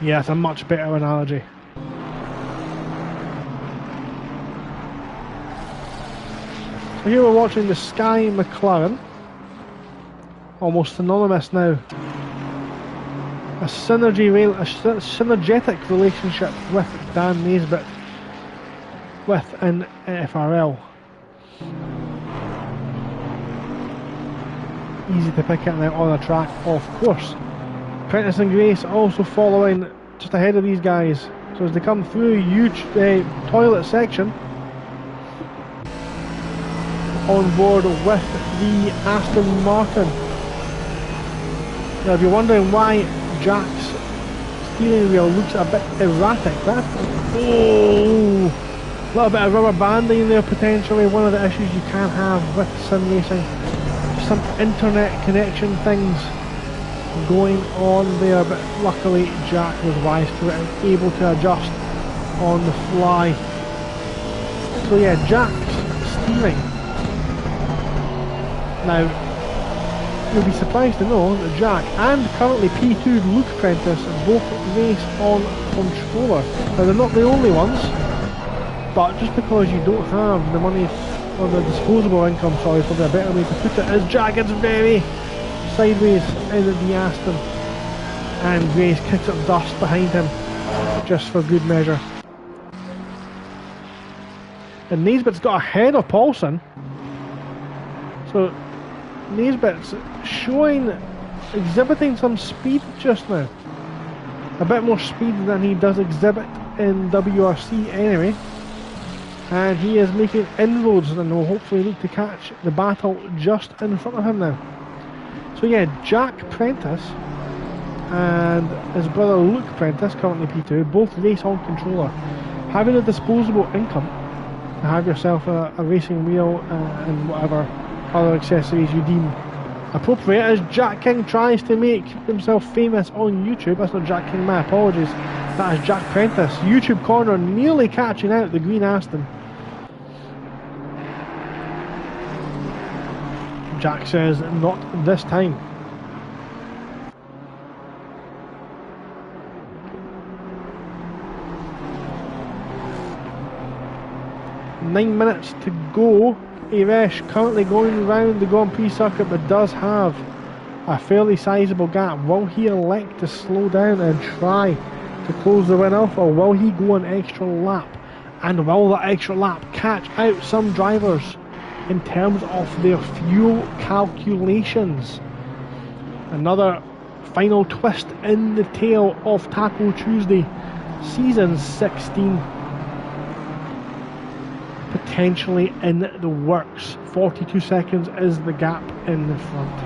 Speaker 1: Yeah, it's a much better analogy. So here we're watching the Sky McLaren, almost synonymous now. A synergetic relationship with Dan Naisbitt with an FRL. Easy to pick it now on the track, of course. Prentice and Grace also following just ahead of these guys. So as they come through a huge toilet section, on board with the Aston Martin. Now if you're wondering why Jack's steering wheel looks a bit erratic, that's a little bit of rubber banding there potentially. One of the issues you can have with sim racing. Some internet connection things going on there, but luckily Jack was wise to it and able to adjust on the fly. So yeah, Jack's steering. Now, you'll be surprised to know that Jack and currently P2 Luke Prentice both race on controller. Now they're not the only ones, but just because you don't have the money or the disposable income, sorry, probably a better way to put it, is Jack is very sideways in the Aston, and Grace kicks up dust behind him just for good measure. And Naisbitt's got ahead of Paulson, so Naisbitt's exhibiting some speed just now, a bit more speed than he does exhibit in WRC anyway. And he is making inroads and will hopefully look to catch the battle just in front of him now. So yeah, Jack Prentice and his brother Luke Prentice, currently P2, both race on controller. Having a disposable income to have yourself a racing wheel and whatever other accessories you deem appropriate, as Jack King tries to make himself famous on YouTube. That's not Jack King, my apologies. That is Jack Prentice. YouTube corner nearly catching out the green Aston. Jack says, not this time. Nine minutes to go. Eresh currently going around the Grand Prix circuit, but does have a fairly sizable gap. Will he elect to slow down and try to close the win off, or will he go an extra lap? And will that extra lap catch out some drivers in terms of their fuel calculations? Another final twist in the tail of Taco Tuesday season 16 potentially in the works. 42 seconds is the gap in the front.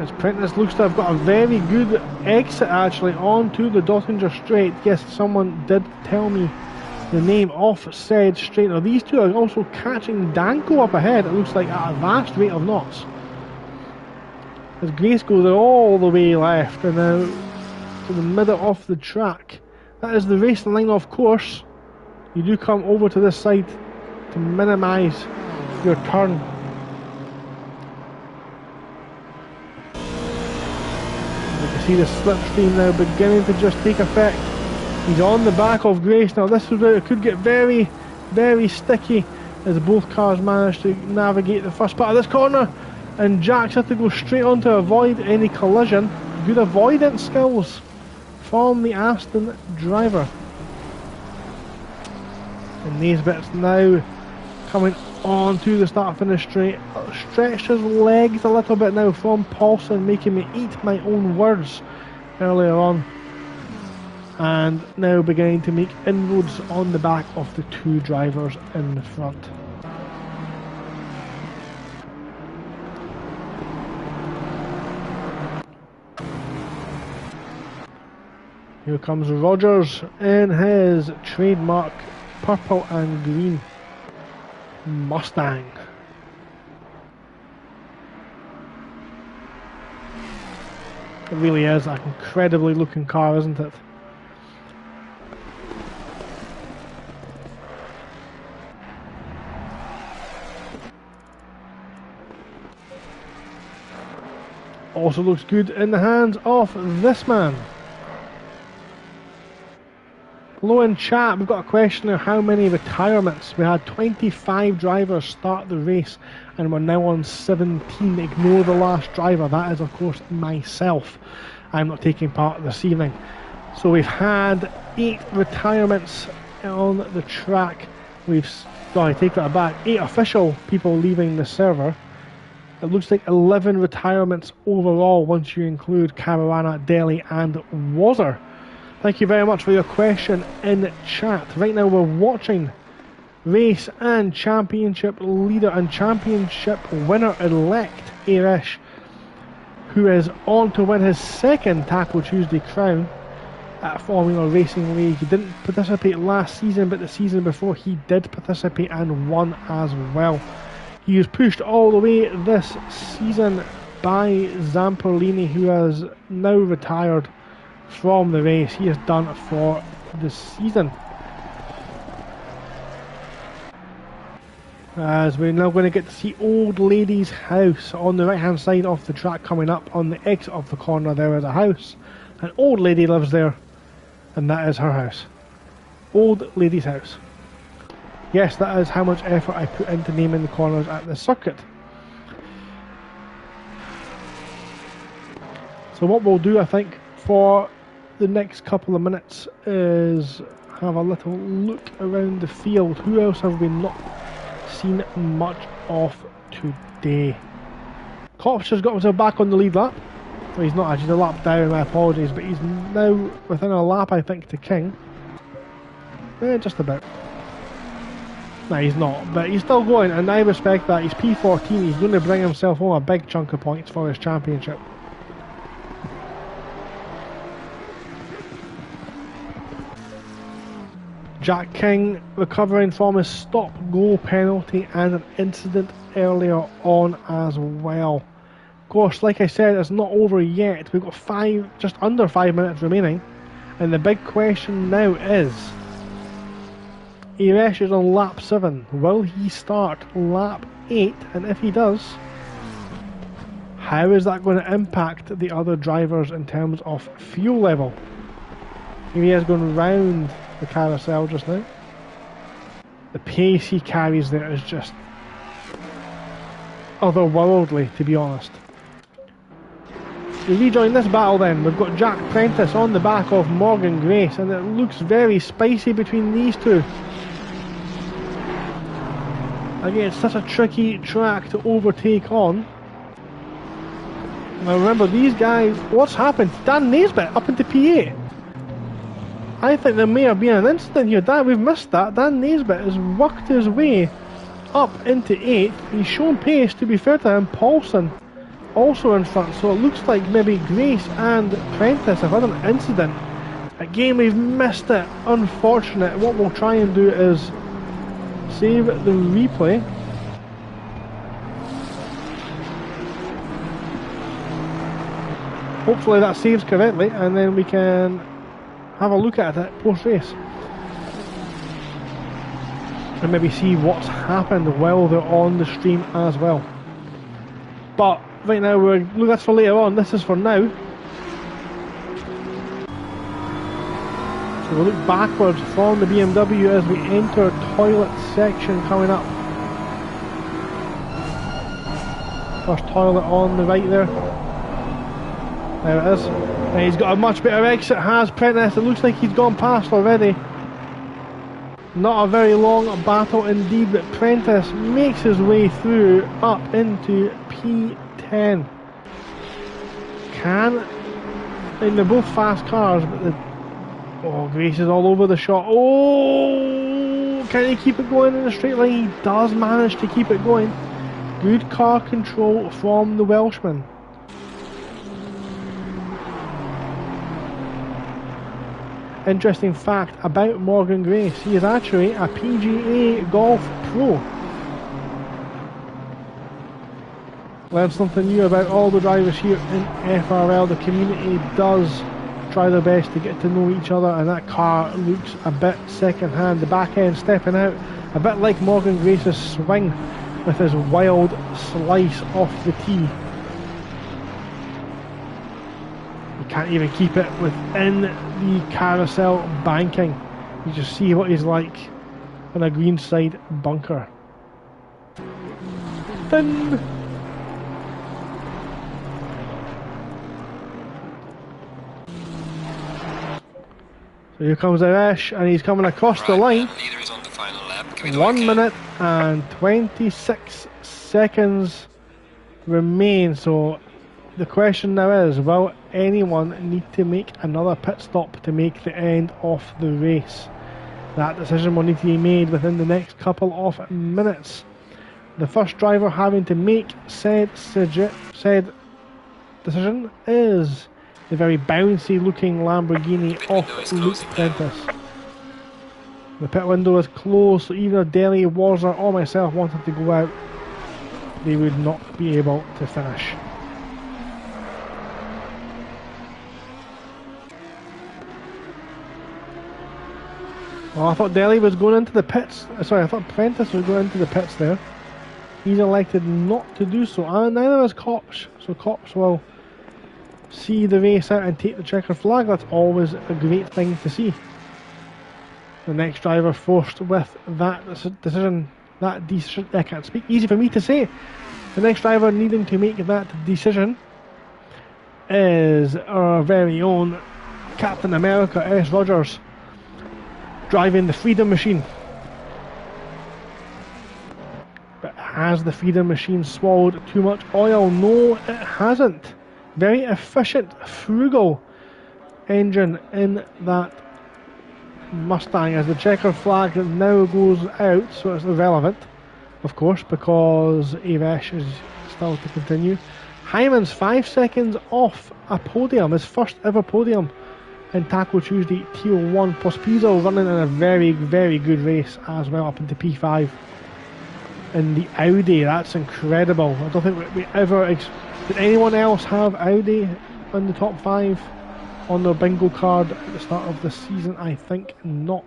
Speaker 1: As Prentice looks to have got a very good exit actually onto the Dottinger Straight. Yes, someone did tell me the name of said straight. Now these two are also catching Danko up ahead, it looks like at a vast rate of knots. As Grace goes all the way left and now to the middle of the track. That is the racing line, of course. You do come over to this side to minimise your turn. You can see the slipstream now beginning to just take effect. He's on the back of Grace. Now this is where it could get very, very sticky as both cars manage to navigate the first part of this corner. And Jack's had to go straight on to avoid any collision. Good avoidance skills from the Aston driver. And Naisbitt's now coming on to the start finish straight. Stretched his legs a little bit now from Paulson, making me eat my own words earlier on. And now beginning to make inroads on the back of the two drivers in the front. Here comes Rogers in his trademark purple and green Mustang. It really is an incredibly looking car, isn't it? Also looks good in the hands of this man. Hello in chat, we've got a question of how many retirements. We had 25 drivers start the race and we're now on 17. Ignore the last driver, that is of course myself. I'm not taking part this evening. So we've had 8 retirements on the track. I take that back, 8 official people leaving the server. It looks like 11 retirements overall once you include Caruana, Delhi and Wazzer. Thank you very much for your question in chat. Right now we're watching race and championship leader and championship winner-elect Arish, who is on to win his second Taco Tuesday crown at Formula Racing League. He didn't participate last season, but the season before he did participate and won as well. He was pushed all the way this season by Zamperlini, who has now retired from the race. He is done for the season. As we're now going to get to see Old Lady's house on the right hand side of the track coming up. On the exit of the corner there is a house. An old lady lives there and that is her house. Old Lady's house. Yes, that is how much effort I put into naming the corners at the circuit. So what we'll do, I think, for the next couple of minutes is have a little look around the field. Who else have we not seen much of today? Kops just got himself back on the lead lap. Well, he's not actually a lap down, my apologies, but he's now within a lap, I think, to King. Just about. No, he's not, but he's still going, and I respect that. He's P14, he's going to bring himself home a big chunk of points for his championship. Jack King recovering from his stop-go penalty and an incident earlier on as well. Of course, like I said, it's not over yet. We've got just under 5 minutes remaining, and the big question now is, Irash is on lap 7. Will he start lap 8? And if he does, how is that going to impact the other drivers in terms of fuel level? Here he is going round the carousel just now. The pace he carries there is just otherworldly, to be honest. We rejoin this battle then. We've got Jack Prentice on the back of Morgan Grace, and it looks very spicy between these two. Again, it's such a tricky track to overtake on. Now remember, these guys, what's happened? Dan Naisbitt up into P8. I think there may have been an incident here. We've missed that. Dan Naisbitt has worked his way up into 8. He's shown pace, to be fair to him. Paulson also in front, so it looks like maybe Grace and Prentice have had an incident. Again, we've missed it. Unfortunate. What we'll try and do is save the replay. Hopefully that saves correctly, and then we can have a look at it post-race and maybe see what's happened while they're on the stream as well. But right now, that's for later on. This is for now. So we'll look backwards from the BMW as we enter toilet section coming up. First toilet on the right there. There it is. And he's got a much better exit, has Prentice. It looks like he's gone past already. Not a very long battle indeed, but Prentice makes his way through up into P10. They're both fast cars, but Grace is all over the shot. Oh, can he keep it going in a straight line? He does manage to keep it going. Good car control from the Welshman. Interesting fact about Morgan Grace, he is actually a PGA Golf Pro. Learn something new about all the drivers here in FRL. The community does try their best to get to know each other, and that car looks a bit second hand. The back end stepping out, a bit like Morgan Grace's swing with his wild slice off the tee. Can't even keep it within the carousel banking. You just see what he's like in a greenside bunker. Dun. So here comes Irash, and he's coming across the line.
Speaker 2: Leader is on the final lap.
Speaker 1: 1 minute and 26 seconds remain. So the question now is, will anyone need to make another pit stop to make the end of the race? That decision will need to be made within the next couple of minutes. The first driver having to make said decision is the very bouncy looking Lamborghini of Luke Prentice. The pit window is closed, so either Delhi, Warzer or myself wanted to go out, they would not be able to finish. Well, I thought Delhi was going into the pits. Sorry, I thought Prentice was going into the pits there. He's elected not to do so, and neither is Cops. So Cops will see the race out and take the checkered flag. That's always a great thing to see. The next driver forced with that decision, I can't speak, easy for me to say. The next driver needing to make that decision is our very own Captain America, S. Rogers, driving the Freedom Machine. But has the Freedom Machine swallowed too much oil? No, it hasn't. Very efficient, frugal engine in that Mustang, as the checker flag now goes out, so it's irrelevant, of course, because Avesh is still to continue. Hyman's 5 seconds off a podium, his first ever podium in Taco Tuesday Tier 1. Pospizo running in a very, very good race as well, up into P5 in the Audi. That's incredible. I don't think we ever... Did anyone else have Audi in the top 5 on their bingo card at the start of the season? I think not.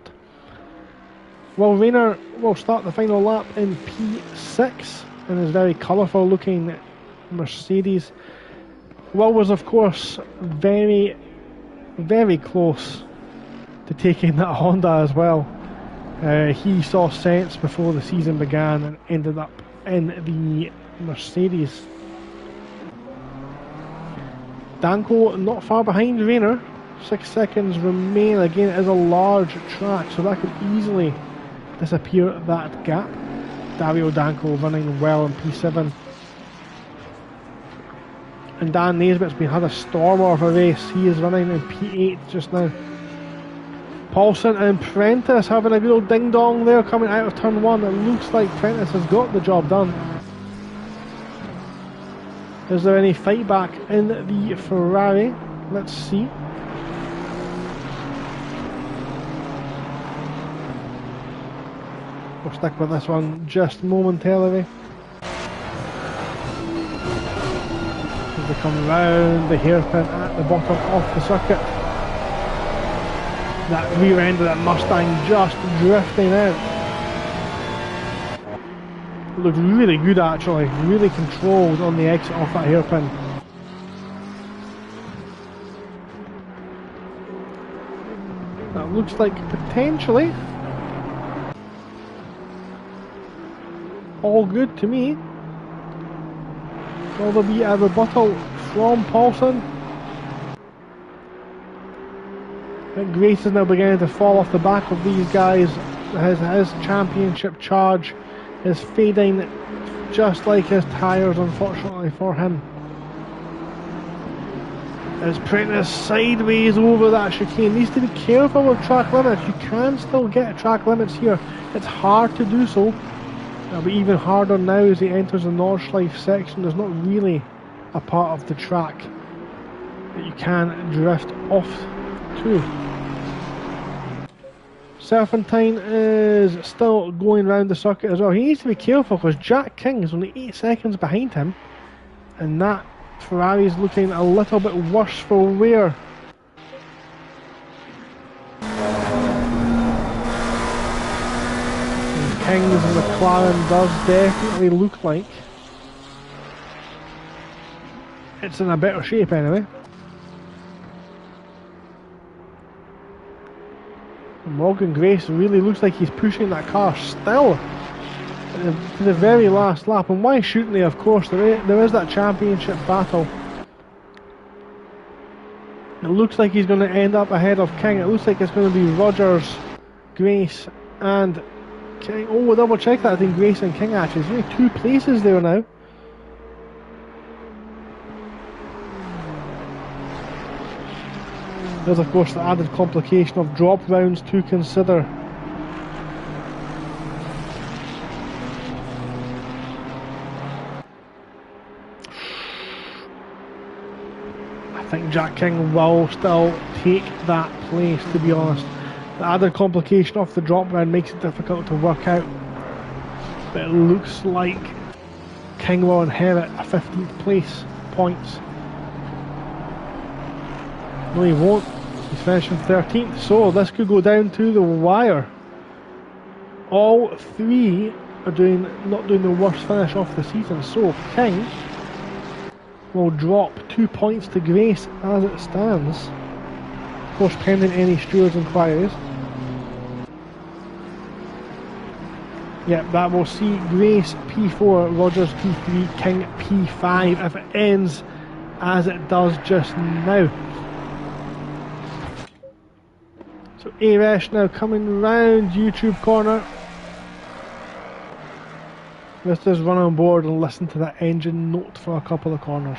Speaker 1: Well, Rayner will start the final lap in P6 in his very colourful looking Mercedes. Will was of course very, very close to taking that Honda as well. He saw sense before the season began and ended up in the Mercedes. Danko not far behind Rayner. 6 seconds remain. Again, it is a large track, so that could easily disappear that gap. Dario Danko running well in P7. And Dan Naisbitt's had a stormer of a race. He is running in P8 just now. Paulson and Prentice having a good old ding dong there coming out of turn 1. It looks like Prentice has got the job done. Is there any fight back in the Ferrari? Let's see. We'll stick with this one just momentarily. As they come round the hairpin at the bottom of the circuit. That rear end of that Mustang just drifting out. Looked really good actually, really controlled on the exit off that hairpin. That looks like potentially all good to me. Will there be a rebuttal from Paulson? Grace is now beginning to fall off the back of these guys. His championship charge is fading just like his tyres, unfortunately for him. As Prentice sideways over that chicane. Needs to be careful with track limits. You can still get track limits here. It's hard to do so. It'll be even harder now as he enters the Nordschleife section. There's not really a part of the track that you can drift off to. Serpentine is still going around the circuit as well. He needs to be careful because Jack King is only 8 seconds behind him, and that Ferrari is looking a little bit worse for wear. And King's McLaren does definitely look like it's in a better shape anyway. Morgan Grace really looks like he's pushing that car still to the very last lap. And why shouldn't they? Of course, there is that championship battle. It looks like he's going to end up ahead of King. It looks like it's going to be Rogers, Grace and King. Oh, we'll double check that. I think Grace and King actually. There's only 2 places there now. There's of course the added complication of drop rounds to consider. I think Jack King will still take that place, to be honest. The added complication of the drop round makes it difficult to work out. But it looks like King will inherit a 15th place points. No, he won't. He's finishing 13th, so this could go down to the wire. All 3 are not doing the worst finish of the season, so King will drop 2 points to Grace as it stands. Of course, pending any stewards' inquiries. Yep, that will see Grace P4, Rogers P3, King P5 if it ends as it does just now. So Aresh now coming round YouTube corner. Let's just run on board and listen to that engine note for a couple of corners.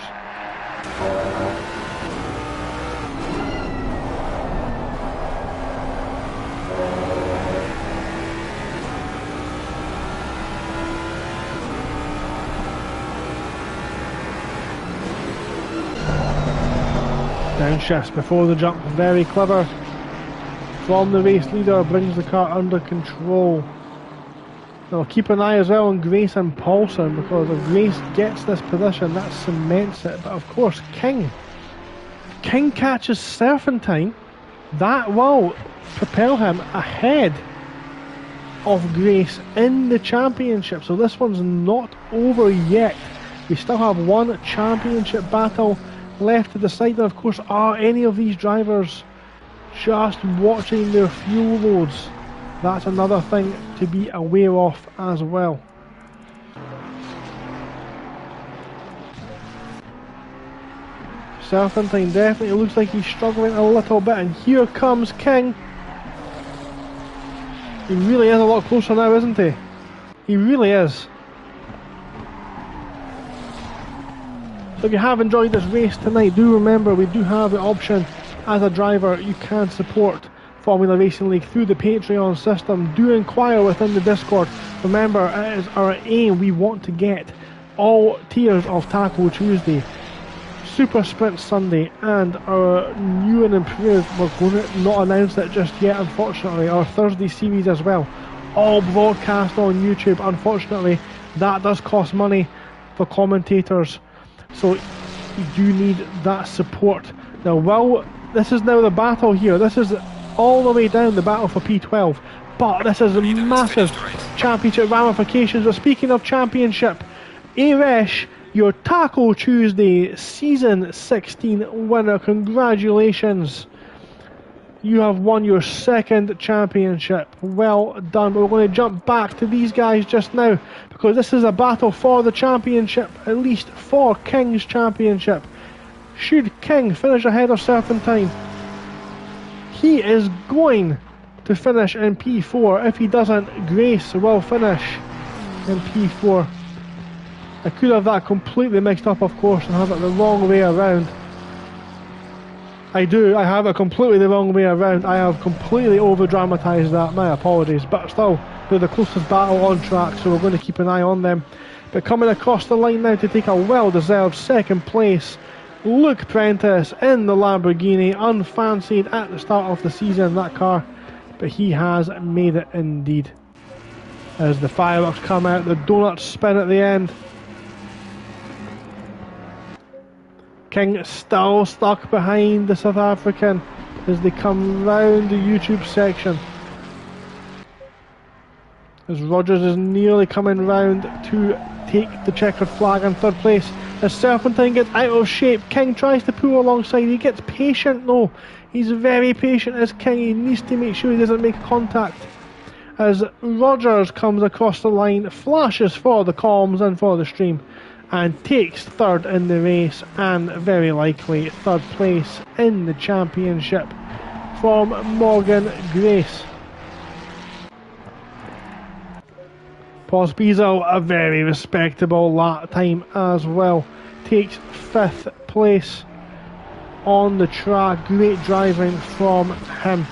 Speaker 1: Downshifts before the jump, very clever from the race leader, brings the car under control. Now keep an eye as well on Grace and Paulson, because if Grace gets this position, that cements it. But of course, King catches Serpentine, that will propel him ahead of Grace in the championship. So this one's not over yet. We still have one championship battle left to decide. And of course, are any of these drivers just watching their fuel loads? That's another thing to be aware of as well. Serpentine definitely looks like he's struggling a little bit, and here comes King. He really is a lot closer now, isn't he? He really is. So if you have enjoyed this race tonight, do remember we do have the option as a driver. You can support Formula Racing League through the Patreon system. Do inquire within the Discord. Remember, it is our aim. We want to get all tiers of Taco Tuesday, Super Sprint Sunday, and our new and improved, we're going to not announce it just yet unfortunately, our Thursday series as well, all broadcast on YouTube. Unfortunately, that does cost money for commentators, so you do need that support. Now, well, this is now the battle here. This is all the way down the battle for P12, but this is massive championship ramifications. But speaking of championship, Aresh, your Taco Tuesday Season 16 winner, congratulations. You have won your second championship. Well done. We're going to jump back to these guys just now, because this is a battle for the championship, at least for King's championship. Should King finish ahead of Serpentine, he is going to finish in P4. If he doesn't, Grace will finish in P4. I could have that completely mixed up, of course, and have it the wrong way around. I have it completely the wrong way around. I have completely over-dramatised that, my apologies. But still, they're the closest battle on track, so we're going to keep an eye on them. But coming across the line now to take a well-deserved second place, Luke Prentice in the Lamborghini, unfancied at the start of the season, that car, but he has made it indeed. As the fireworks come out, the donuts spin at the end. King still stuck behind the South African as they come round the YouTube section. As Rogers is nearly coming round to take the checkered flag in third place. As Serpentine gets out of shape, King tries to pull alongside. He gets patient though. He's very patient as King. He needs to make sure he doesn't make contact. As Rogers comes across the line, flashes for the comms and for the stream, and takes third in the race, and very likely third place in the championship from Morgan Grace. Pospisil, a very respectable lap time as well, takes fifth place on the track. Great driving from him.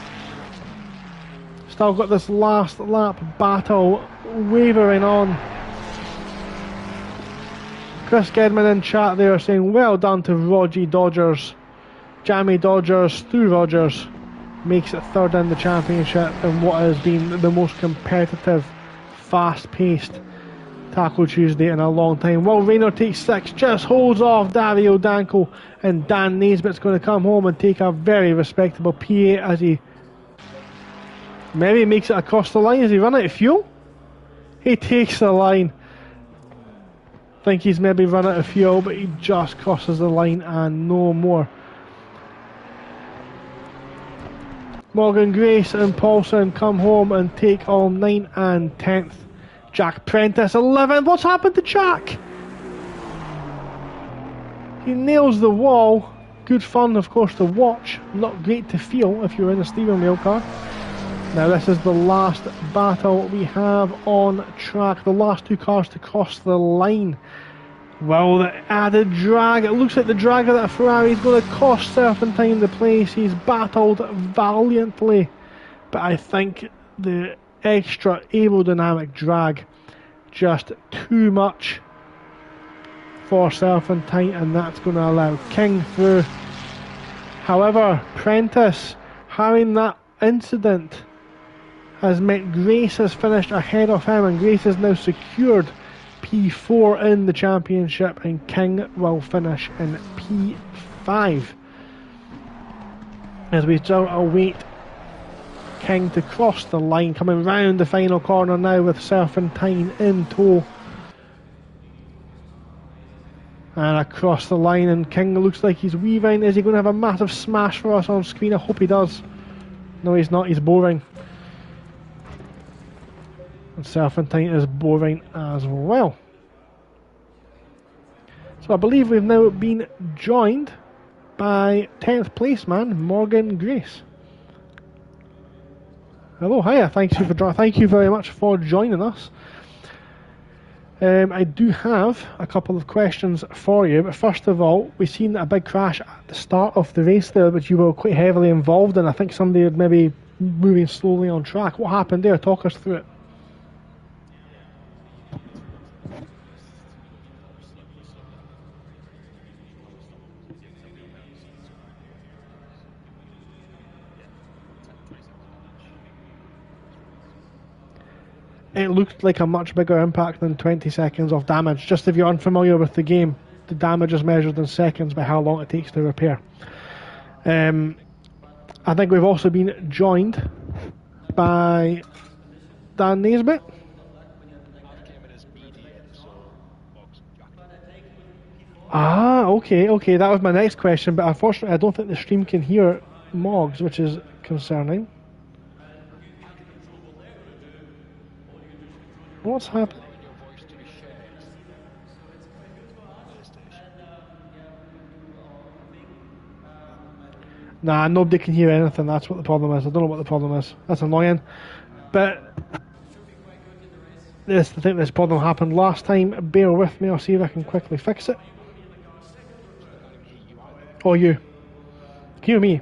Speaker 1: Still got this last lap battle wavering on. Chris Gedman in chat there saying well done to Rogie Dodgers. Jamie Dodgers through Rogers makes it third in the championship in what has been the most competitive, fast-paced Taco Tuesday in a long time. Will Rayner takes sixth, just holds off Dario Danko, and Dan Naisbitt's going to come home and take a very respectable P8 as he maybe makes it across the line. Has he run out of fuel? He takes the line. Think he's maybe run out of fuel, but he just crosses the line and no more. Morgan Grace and Paulson come home and take all 9th and 10th. Jack Prentice 11th. What's happened to Jack? He nails the wall. Good fun, of course, to watch. Not great to feel if you're in a steering wheel car. Now this is the last battle we have on track. The last two cars to cross the line. Well, the added drag. It looks like the drag of that Ferrari is going to cost Serpentine the place. He's battled valiantly, but I think the extra aerodynamic drag just too much for Serpentine, and that's going to allow King through. However, Prentice, having that incident has meant Grace has finished ahead of him, and Grace has now secured P4 in the championship, and King will finish in P5. As we still await King to cross the line, coming round the final corner now with Serpentine in tow. And across the line, and King looks like he's weaving. Is he going to have a massive smash for us on screen? I hope he does. No, he's not. He's boring. And Serpentine is boring as well. So I believe we've now been joined by 10th place man Morgan Grace. Hello, hiya. Thank you very much for joining us. I do have a couple of questions for you, but first of all, we've seen a big crash at the start of the race there, which you were quite heavily involved in. I think somebody had maybe moving slowly on track. What happened there? Talk us through it. It looked like a much bigger impact than 20 seconds of damage. Just if you're unfamiliar with the game, the damage is measured in seconds by how long it takes to repair. I think we've also been joined by Dan Naisbitt. Okay, that was my next question, but unfortunately I don't think the stream can hear Moggs, which is concerning. What's happening? Nah, nobody can hear anything. That's what the problem is. I don't know what the problem is. That's annoying. But I think this problem happened last time. Bear with me. I'll see if I can quickly fix it. Oh, you. Can you hear me?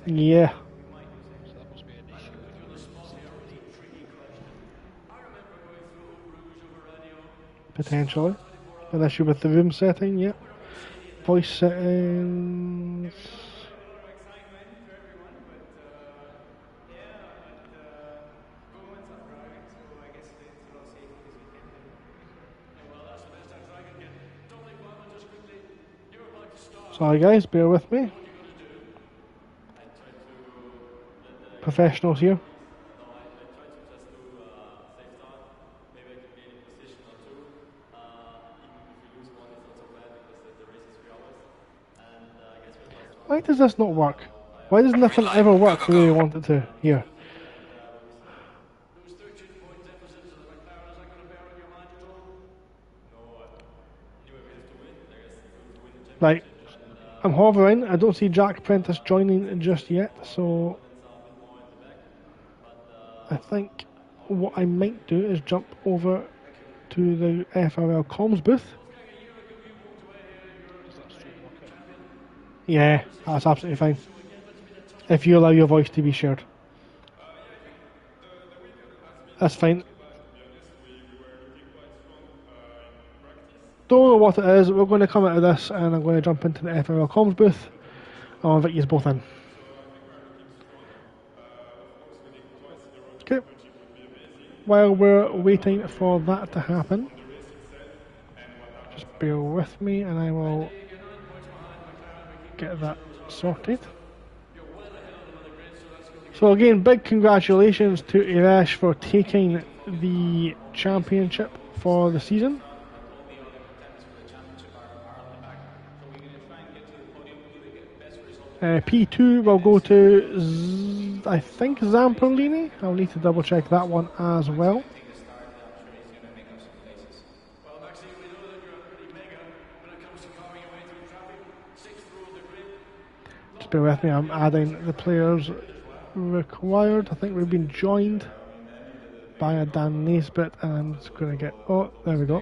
Speaker 1: Yeah. Potentially. An issue with the room setting, yep. Voice settings. Sorry guys, bear with me. Professionals here. Why does this not work? Why does nothing ever work the way we want it to here? Right, I'm hovering. I don't see Jack Prentice joining just yet, so I think what I might do is jump over to the FRL comms booth. Yeah, that's absolutely fine. If you allow your voice to be shared. That's fine. Don't know what it is. We're going to come out of this and I'm going to jump into the FRL comms booth. I'll invite you both in. Okay. While we're waiting for that to happen, just bear with me and I will get that sorted. So again, big congratulations to Irash for taking the championship for the season. P2 will go to, I think, Zamperlini. I'll need to double check that one as well. Just bear with me, I'm adding the players required. I think we've been joined by a Dan Naisbitt, and I'm just going to get, oh, there we go.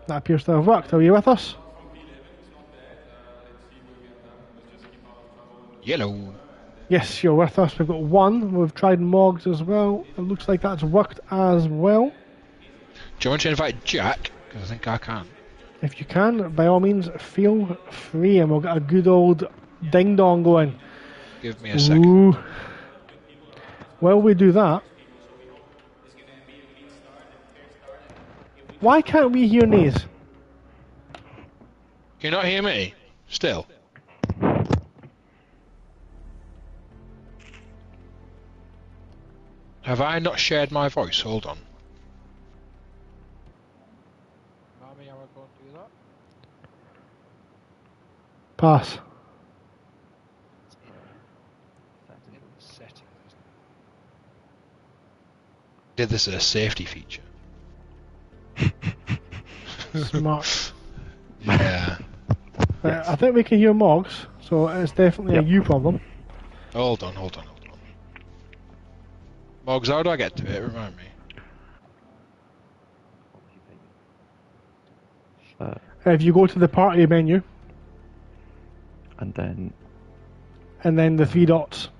Speaker 1: That appears to have worked. Are you with us?
Speaker 3: Yellow.
Speaker 1: Yes, you're with us. We've got one. We've tried Moggs as well. It looks like that's worked as well.
Speaker 3: Do you want to invite Jack? Because I think I can.
Speaker 1: If you can, by all means, feel free, and we'll get a good old ding dong going.
Speaker 2: Give me a second.
Speaker 1: Ooh. While we do that, why can't we hear Nays?
Speaker 2: Can you not hear me? Still? Have I not shared my voice? Hold on. Mommy, how am I going to do that?
Speaker 1: Pass.
Speaker 2: Settings. Did this as a safety feature?
Speaker 1: Smart.
Speaker 2: Yeah.
Speaker 1: I think we can hear Moggs, so it's definitely a you problem.
Speaker 2: Hold on. Moggs, how do I get to it? Remind me.
Speaker 1: If you go to the party menu,
Speaker 3: and then
Speaker 1: the three dots,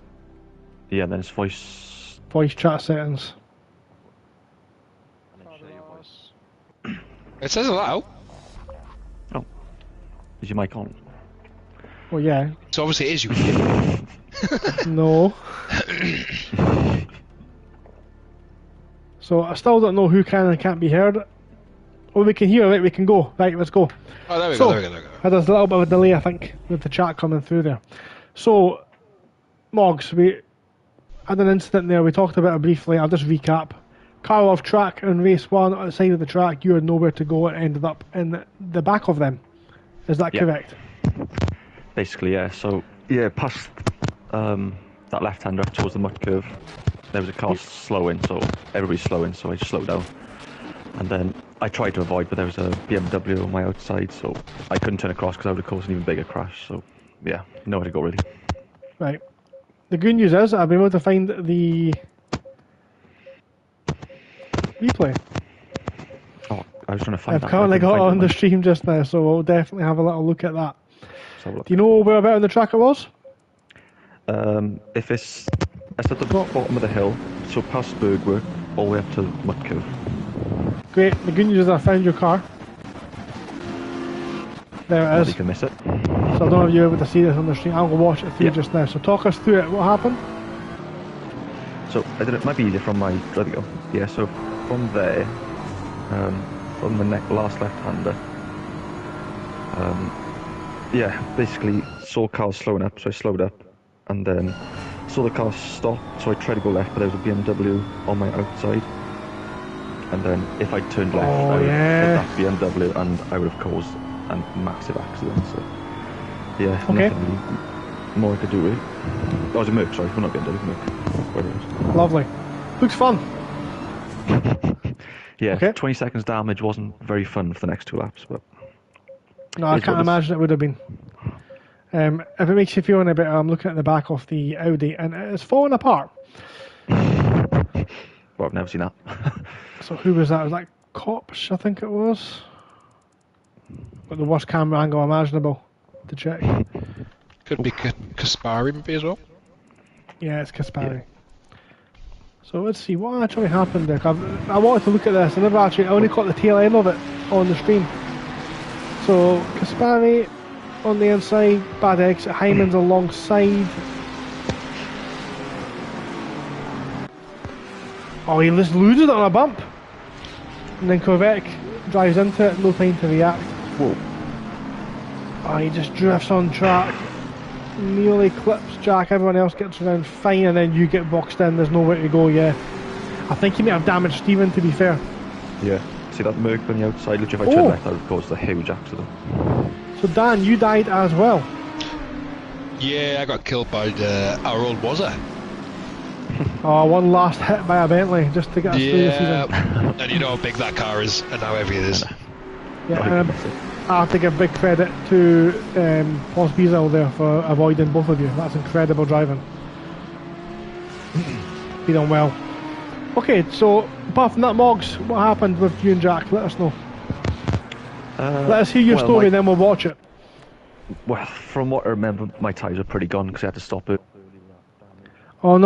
Speaker 3: yeah, then it's voice.
Speaker 1: voice chat settings.
Speaker 3: And then share your voice.
Speaker 2: It says allow.
Speaker 3: Oh, is your mic on?
Speaker 1: Well, yeah.
Speaker 2: So obviously it is you.
Speaker 1: No. So I still don't know who can and can't be heard. Oh, we can hear, right? We can go. Right, let's go.
Speaker 2: Oh, there we
Speaker 1: So,
Speaker 2: go, there we go.
Speaker 1: There's a little bit of a delay, I think, with the chat coming through there. So, Moggs, we had an incident there. We talked about it briefly. I'll just recap. Car off track in race 1 on the side of the track. You had nowhere to go and ended up in the back of them. Is that correct?
Speaker 3: Basically, yeah. So, yeah, past that left-hander towards the mud curve, there was a car slowing, so everybody's slowing, so I just slowed down. And then I tried to avoid, but there was a BMW on my outside, so I couldn't turn across because I would have caused an even bigger crash. So, yeah, nowhere to go really.
Speaker 1: Right. The good news is I've been able to find the replay.
Speaker 3: Oh, I was trying to find that.
Speaker 1: I've currently got it on the stream just now, so we'll definitely have a little look at that.
Speaker 3: Let's have a look.
Speaker 1: Do you know where about on the track it was?
Speaker 3: If it's at the bottom of the hill, so past Bergwork, all the way up to mud curve.
Speaker 1: Great. The good news is I found your car. There it
Speaker 3: Nobody
Speaker 1: is.
Speaker 3: can miss it.
Speaker 1: So I don't know if you're able to see this on the stream. I'll go watch it through
Speaker 3: Yeah.
Speaker 1: just now. So talk us through it. What happened?
Speaker 3: So I don't know, it might be easier from my. There we go. Yeah. So from there, from the last left-hander. Yeah, basically saw cars slowing up, so I slowed up, and then saw the car stop, so I tried to go left, but there was a BMW on my outside. And then if I turned left, I would have hit that BMW, and I would have caused a massive accident. So yeah, nothing really more I could do with it. Oh, it was a Merc, sorry, well, not BMW, Merc. Whatever it was.
Speaker 1: Lovely. Looks fun.
Speaker 3: Yeah,
Speaker 1: Okay.
Speaker 3: 20 seconds damage wasn't very fun for the next 2 laps, but
Speaker 1: No, I
Speaker 3: It's
Speaker 1: can't
Speaker 3: what
Speaker 1: imagine it would have been. If it makes you feel any better, I'm looking at the back of the Audi, and it's falling apart.
Speaker 3: well, I've never seen that.
Speaker 1: So who was that? Was that Cops, I think it was? Got the worst camera angle imaginable to check.
Speaker 2: Could be Kaspari maybe as well.
Speaker 1: Yeah, it's Kaspari. So let's see what actually happened there. I wanted to look at this. I only caught the tail end of it on the stream. So Kaspari on the inside, bad exit. Hyman's alongside. Oh, he just loses it on a bump. And then Corvette drives into it, no time to react.
Speaker 3: Whoa.
Speaker 1: Oh, he just drifts on track, nearly clips Jack, everyone else gets around fine, and then you get boxed in, there's nowhere to go, yeah. I think he may have damaged Stephen, to be fair.
Speaker 3: Yeah. See that Merc on the outside? Literally, if I turned left, I would have caused a huge accident.
Speaker 1: So Dan, you died as well.
Speaker 2: Yeah, I got killed by our old Wazza.
Speaker 1: Oh, one last hit by a Bentley, just to get us through the season.
Speaker 2: And you know how big that car is and how heavy it is.
Speaker 1: Yeah, and I have to give big credit to Pons Biesel there for avoiding both of you. That's incredible driving. Be done well. Okay, so apart from that, Moggs, what happened with you and Jack? Let us know. Let us hear your story, then we'll watch it.
Speaker 3: Well, from what I remember, my tyres were pretty gone because I had to stop it.
Speaker 1: Oh no.